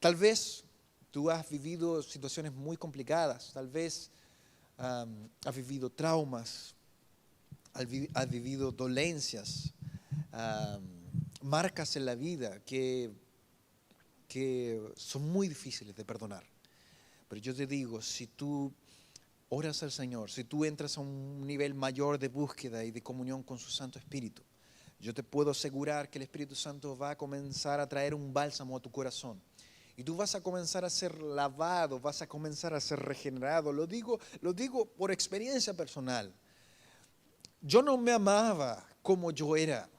Tal vez tú has vivido situaciones muy complicadas, tal vez has vivido traumas, has vivido dolencias, marcas en la vida que son muy difíciles de perdonar. Pero yo te digo, si tú oras al Señor, si tú entras a un nivel mayor de búsqueda y de comunión con su Santo Espíritu, yo te puedo asegurar que el Espíritu Santo va a comenzar a traer un bálsamo a tu corazón. Y tú vas a comenzar a ser lavado, vas a comenzar a ser regenerado. Lo digo por experiencia personal. Yo no me amaba como yo era,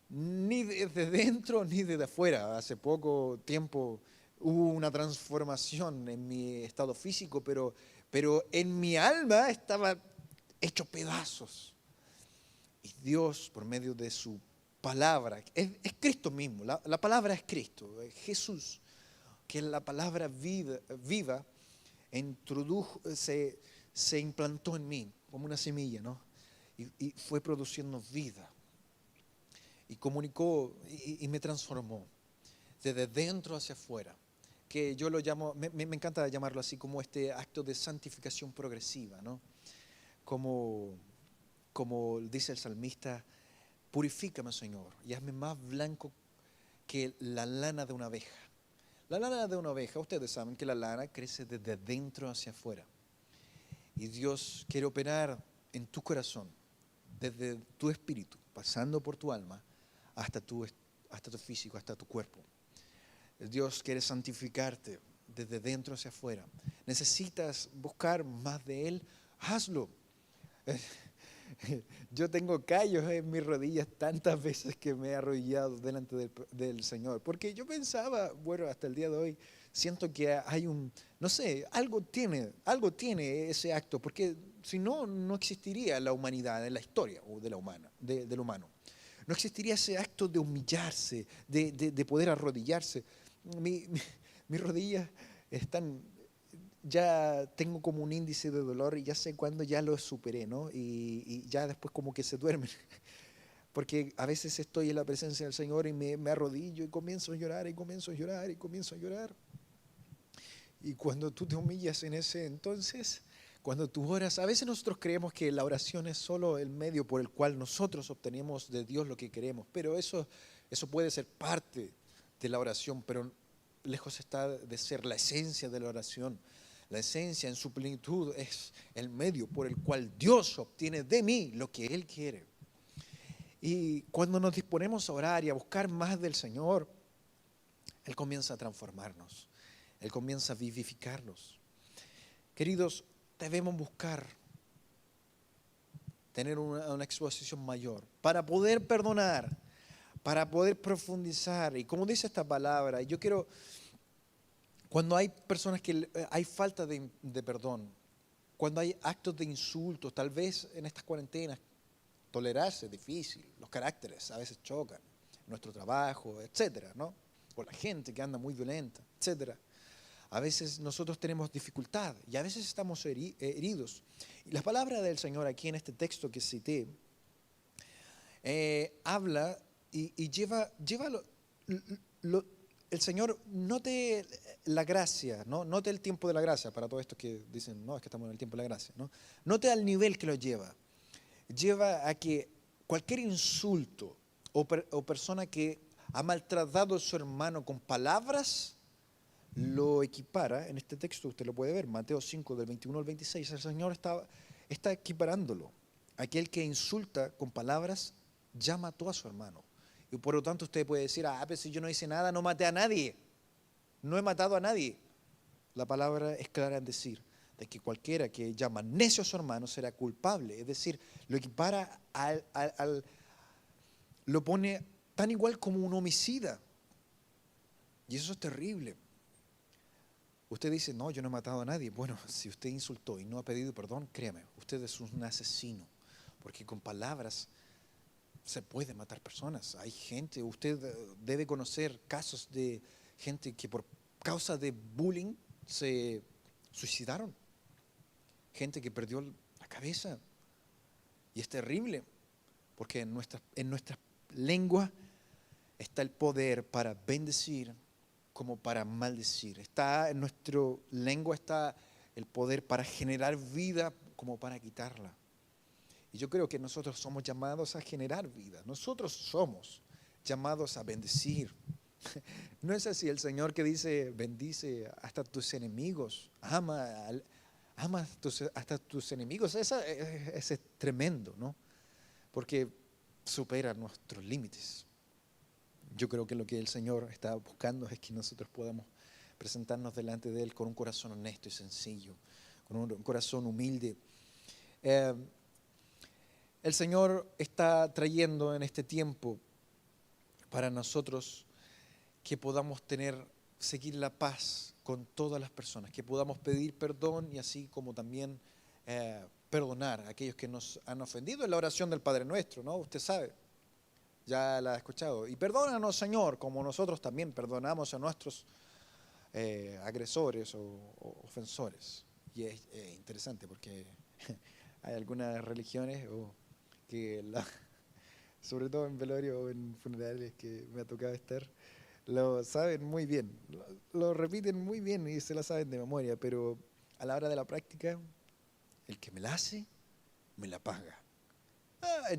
ni desde dentro ni desde afuera. Hace poco tiempo hubo una transformación en mi estado físico, pero en mi alma estaba hecho pedazos. Y Dios, por medio de su palabra, es Cristo mismo, la palabra es Cristo, es Jesús, que la palabra viva se implantó en mí como una semilla, ¿no? Y fue produciendo vida. Y comunicó y me transformó desde dentro hacia afuera. Que yo lo llamo, me encanta llamarlo así, como este acto de santificación progresiva, ¿no? Como dice el salmista, purifícame, Señor, y hazme más blanco que la lana de una abeja. La lana de una oveja, ustedes saben que la lana crece desde dentro hacia afuera. Y Dios quiere operar en tu corazón desde tu espíritu, pasando por tu alma, hasta tu físico, hasta tu cuerpo. Dios quiere santificarte desde dentro hacia afuera. Necesitas buscar más de Él, hazlo. Yo tengo callos en mis rodillas tantas veces que me he arrodillado delante del Señor, porque yo pensaba, bueno, hasta el día de hoy, siento que hay no sé, algo tiene ese acto, porque si no, no existiría la humanidad en la historia o del humano. No existiría ese acto de humillarse, de poder arrodillarse. Mi- mi- Mis rodillas están, ya tengo como un índice de dolor y ya sé cuándo ya lo superé, ¿no? Y ya después como que se duermen. Porque a veces estoy en la presencia del Señor y me arrodillo y comienzo a llorar y comienzo a llorar y comienzo a llorar. Y cuando tú te humillas en ese entonces, cuando tú oras, a veces nosotros creemos que la oración es solo el medio por el cual nosotros obtenemos de Dios lo que queremos, pero eso puede ser parte de la oración, pero lejos está de ser la esencia de la oración. La esencia en su plenitud es el medio por el cual Dios obtiene de mí lo que Él quiere. Y cuando nos disponemos a orar y a buscar más del Señor, Él comienza a transformarnos. Él comienza a vivificarnos. Queridos, debemos buscar tener una exposición mayor para poder perdonar, para poder profundizar. Y como dice esta palabra, yo quiero, cuando hay personas que hay falta de perdón, cuando hay actos de insultos, tal vez en estas cuarentenas, tolerarse es difícil, los caracteres a veces chocan, nuestro trabajo, etcétera, ¿no? O la gente que anda muy violenta, etcétera. A veces nosotros tenemos dificultad y a veces estamos heridos. Y la palabra del Señor aquí en este texto que cité habla y lleva lo- el Señor, note la gracia, ¿no? Note el tiempo de la gracia para todos estos que dicen, no, es que estamos en el tiempo de la gracia, ¿no? Note al nivel que lo lleva. Lleva a que cualquier insulto o persona que ha maltratado a su hermano con palabras, lo equipara, en este texto usted lo puede ver, Mateo 5 del 21 al 26, el Señor está equiparándolo. Aquel que insulta con palabras ya mató a su hermano. Y por lo tanto usted puede decir, pero si yo no hice nada, no maté a nadie, no he matado a nadie. La palabra es clara en decir de que cualquiera que llama necio a su hermano será culpable, es decir, lo equipara lo pone tan igual como un homicida. Y eso es terrible. Usted dice, no, yo no he matado a nadie. Bueno, si usted insultó y no ha pedido perdón, créame, usted es un asesino, porque con palabras se puede matar personas. Hay gente, usted debe conocer casos de gente que por causa de bullying se suicidaron, gente que perdió la cabeza. Y es terrible, porque en nuestra lengua está el poder para bendecir como para maldecir. Está en nuestra lengua está el poder para generar vida como para quitarla. Y yo creo que nosotros somos llamados a generar vida. Nosotros somos llamados a bendecir. No es así el Señor que dice, bendice hasta tus enemigos, ama hasta tus enemigos. Ese es tremendo, ¿no? Porque supera nuestros límites. Yo creo que lo que el Señor está buscando es que nosotros podamos presentarnos delante de Él con un corazón honesto y sencillo, con un corazón humilde. Eh, el Señor está trayendo en este tiempo para nosotros que podamos seguir la paz con todas las personas, que podamos pedir perdón y así como también perdonar a aquellos que nos han ofendido. En la oración del Padre Nuestro, ¿no? Usted sabe. Ya la ha escuchado. Y perdónanos, Señor, como nosotros también perdonamos a nuestros agresores o ofensores. Y es interesante porque hay algunas religiones sobre todo en velorio o en funerales que me ha tocado estar, lo saben muy bien, lo repiten muy bien y se la saben de memoria, pero a la hora de la práctica, el que me la hace, me la paga.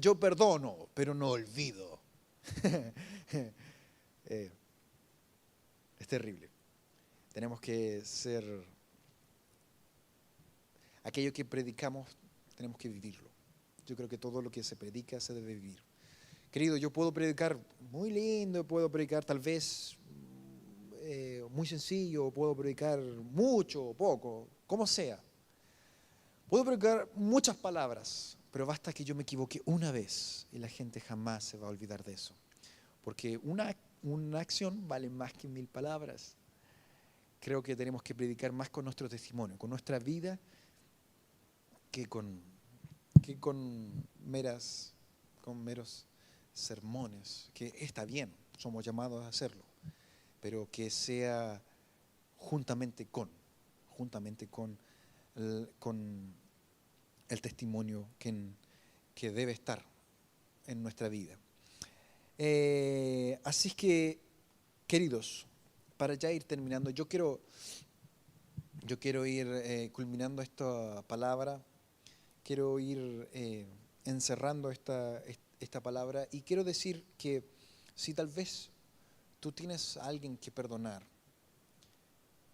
Yo perdono, pero no olvido. Eh, es terrible. Tenemos que ser, aquello que predicamos, tenemos que vivirlo. Yo creo que todo lo que se predica se debe vivir. Querido, yo puedo predicar muy lindo, puedo predicar tal vez muy sencillo, puedo predicar mucho o poco, como sea. Puedo predicar muchas palabras, pero basta que yo me equivoque una vez y la gente jamás se va a olvidar de eso. Porque una acción vale más que 1000 palabras. Creo que tenemos que predicar más con nuestro testimonio, con nuestra vida, que con meros sermones, que está bien, somos llamados a hacerlo, pero que sea juntamente con el testimonio que debe estar en nuestra vida. Así que, queridos, para ya ir terminando, yo quiero ir culminando esta palabra, quiero ir encerrando esta palabra y quiero decir que si tal vez tú tienes a alguien que perdonar,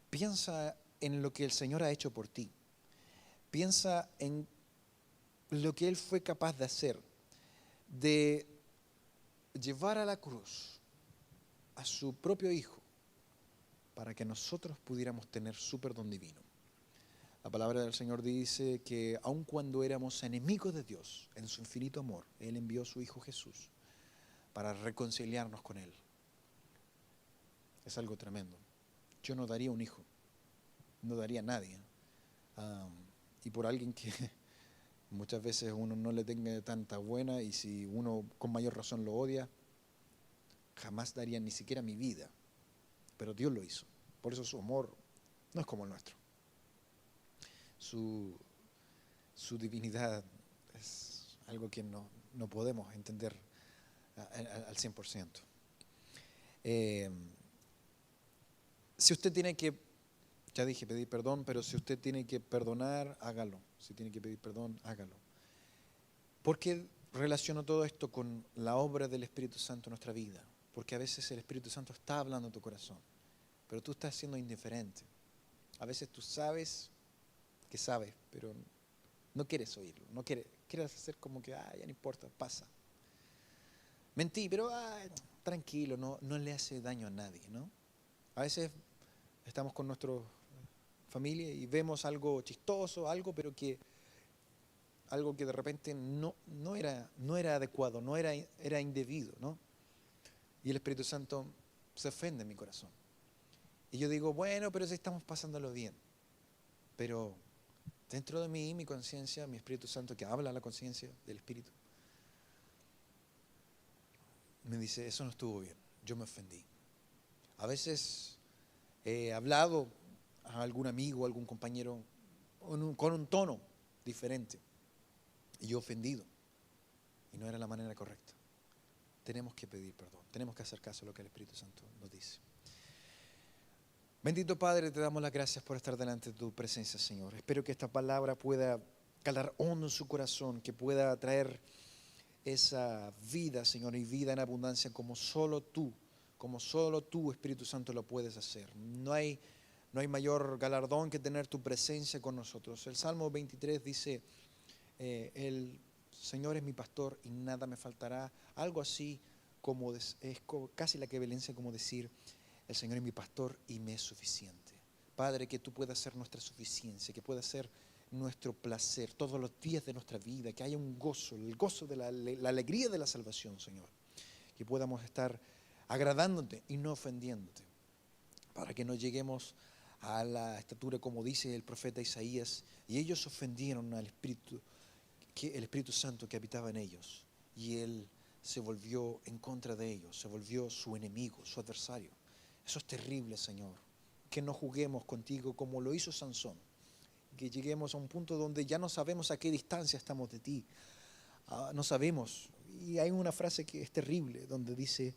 piensa en lo que el Señor ha hecho por ti, piensa en lo que Él fue capaz de hacer, de llevar a la cruz a su propio Hijo para que nosotros pudiéramos tener su perdón divino. La palabra del Señor dice que aun cuando éramos enemigos de Dios, en su infinito amor, Él envió a su Hijo Jesús para reconciliarnos con Él. Es algo tremendo. Yo no daría un hijo, no daría a nadie. Y por alguien que muchas veces uno no le tenga tanta buena, y si uno con mayor razón lo odia, jamás daría ni siquiera mi vida. Pero Dios lo hizo. Por eso su amor no es como el nuestro. Su divinidad es algo que no podemos entender al 100%. Si usted tiene que, ya dije, pedir perdón, pero si usted tiene que perdonar, hágalo. Si tiene que pedir perdón, hágalo. ¿Por qué relaciono todo esto con la obra del Espíritu Santo en nuestra vida? Porque a veces el Espíritu Santo está hablando en tu corazón, pero tú estás siendo indiferente. A veces tú sabes que sabes, pero no quieres oírlo, quieres hacer como que, ya no importa, pasa. Mentí, pero tranquilo, no le hace daño a nadie, ¿no? A veces estamos con nuestra familia y vemos algo chistoso, algo que de repente no era adecuado, era indebido, ¿no? Y el Espíritu Santo se ofende en mi corazón. Y yo digo, bueno, pero si estamos pasándolo bien. Pero dentro de mí, mi conciencia, mi Espíritu Santo, que habla a la conciencia del Espíritu, me dice, eso no estuvo bien, yo me ofendí. A veces he hablado a algún amigo, a algún compañero con un tono diferente y yo ofendido, y no era la manera correcta. Tenemos que pedir perdón, tenemos que hacer caso a lo que el Espíritu Santo nos dice. Bendito Padre, te damos las gracias por estar delante de tu presencia, Señor. Espero que esta palabra pueda calar hondo en su corazón, que pueda traer esa vida, Señor, y vida en abundancia como solo tú, Espíritu Santo, lo puedes hacer. No hay mayor galardón que tener tu presencia con nosotros. El Salmo 23 dice, el Señor es mi pastor y nada me faltará. Algo así como es casi la equivalencia como decir, el Señor es mi pastor y me es suficiente. Padre, que tú puedas ser nuestra suficiencia, que puedas ser nuestro placer todos los días de nuestra vida, que haya un gozo, el gozo de la alegría de la salvación, Señor. Que podamos estar agradándote y no ofendiéndote, para que no lleguemos a la estatura, como dice el profeta Isaías, y ellos ofendieron al Espíritu, el Espíritu Santo que habitaba en ellos, y Él se volvió en contra de ellos, se volvió su enemigo, su adversario. Eso es terrible, Señor, que no juguemos contigo como lo hizo Sansón, que lleguemos a un punto donde ya no sabemos a qué distancia estamos de ti, no sabemos. Y hay una frase que es terrible, donde dice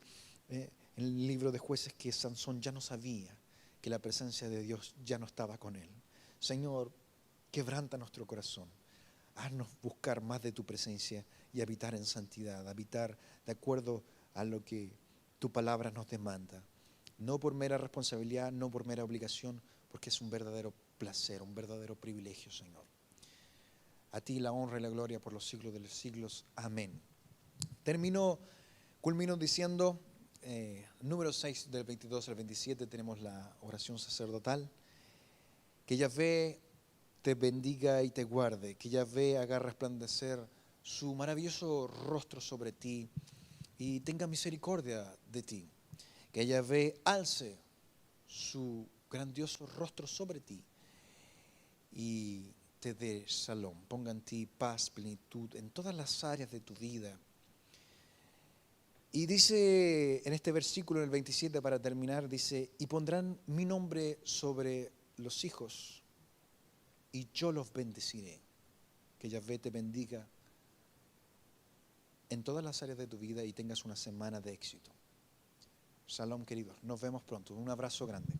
en el libro de Jueces que Sansón ya no sabía que la presencia de Dios ya no estaba con él. Señor, quebranta nuestro corazón, haznos buscar más de tu presencia y habitar en santidad, habitar de acuerdo a lo que tu palabra nos demanda. No por mera responsabilidad, no por mera obligación, porque es un verdadero placer, un verdadero privilegio, Señor. A ti la honra y la gloria por los siglos de los siglos. Amén. Culmino diciendo, número 6 del 22 al 27 tenemos la oración sacerdotal. Que Yahvé te bendiga y te guarde, que Yahvé haga resplandecer su maravilloso rostro sobre ti y tenga misericordia de ti. Que Yahvé alce su grandioso rostro sobre ti y te dé shalom, ponga en ti paz, plenitud en todas las áreas de tu vida. Y dice en este versículo, en el 27 para terminar, dice, y pondrán mi nombre sobre los hijos y yo los bendeciré. Que Yahvé te bendiga en todas las áreas de tu vida y tengas una semana de éxito. Shalom, queridos. Nos vemos pronto. Un abrazo grande.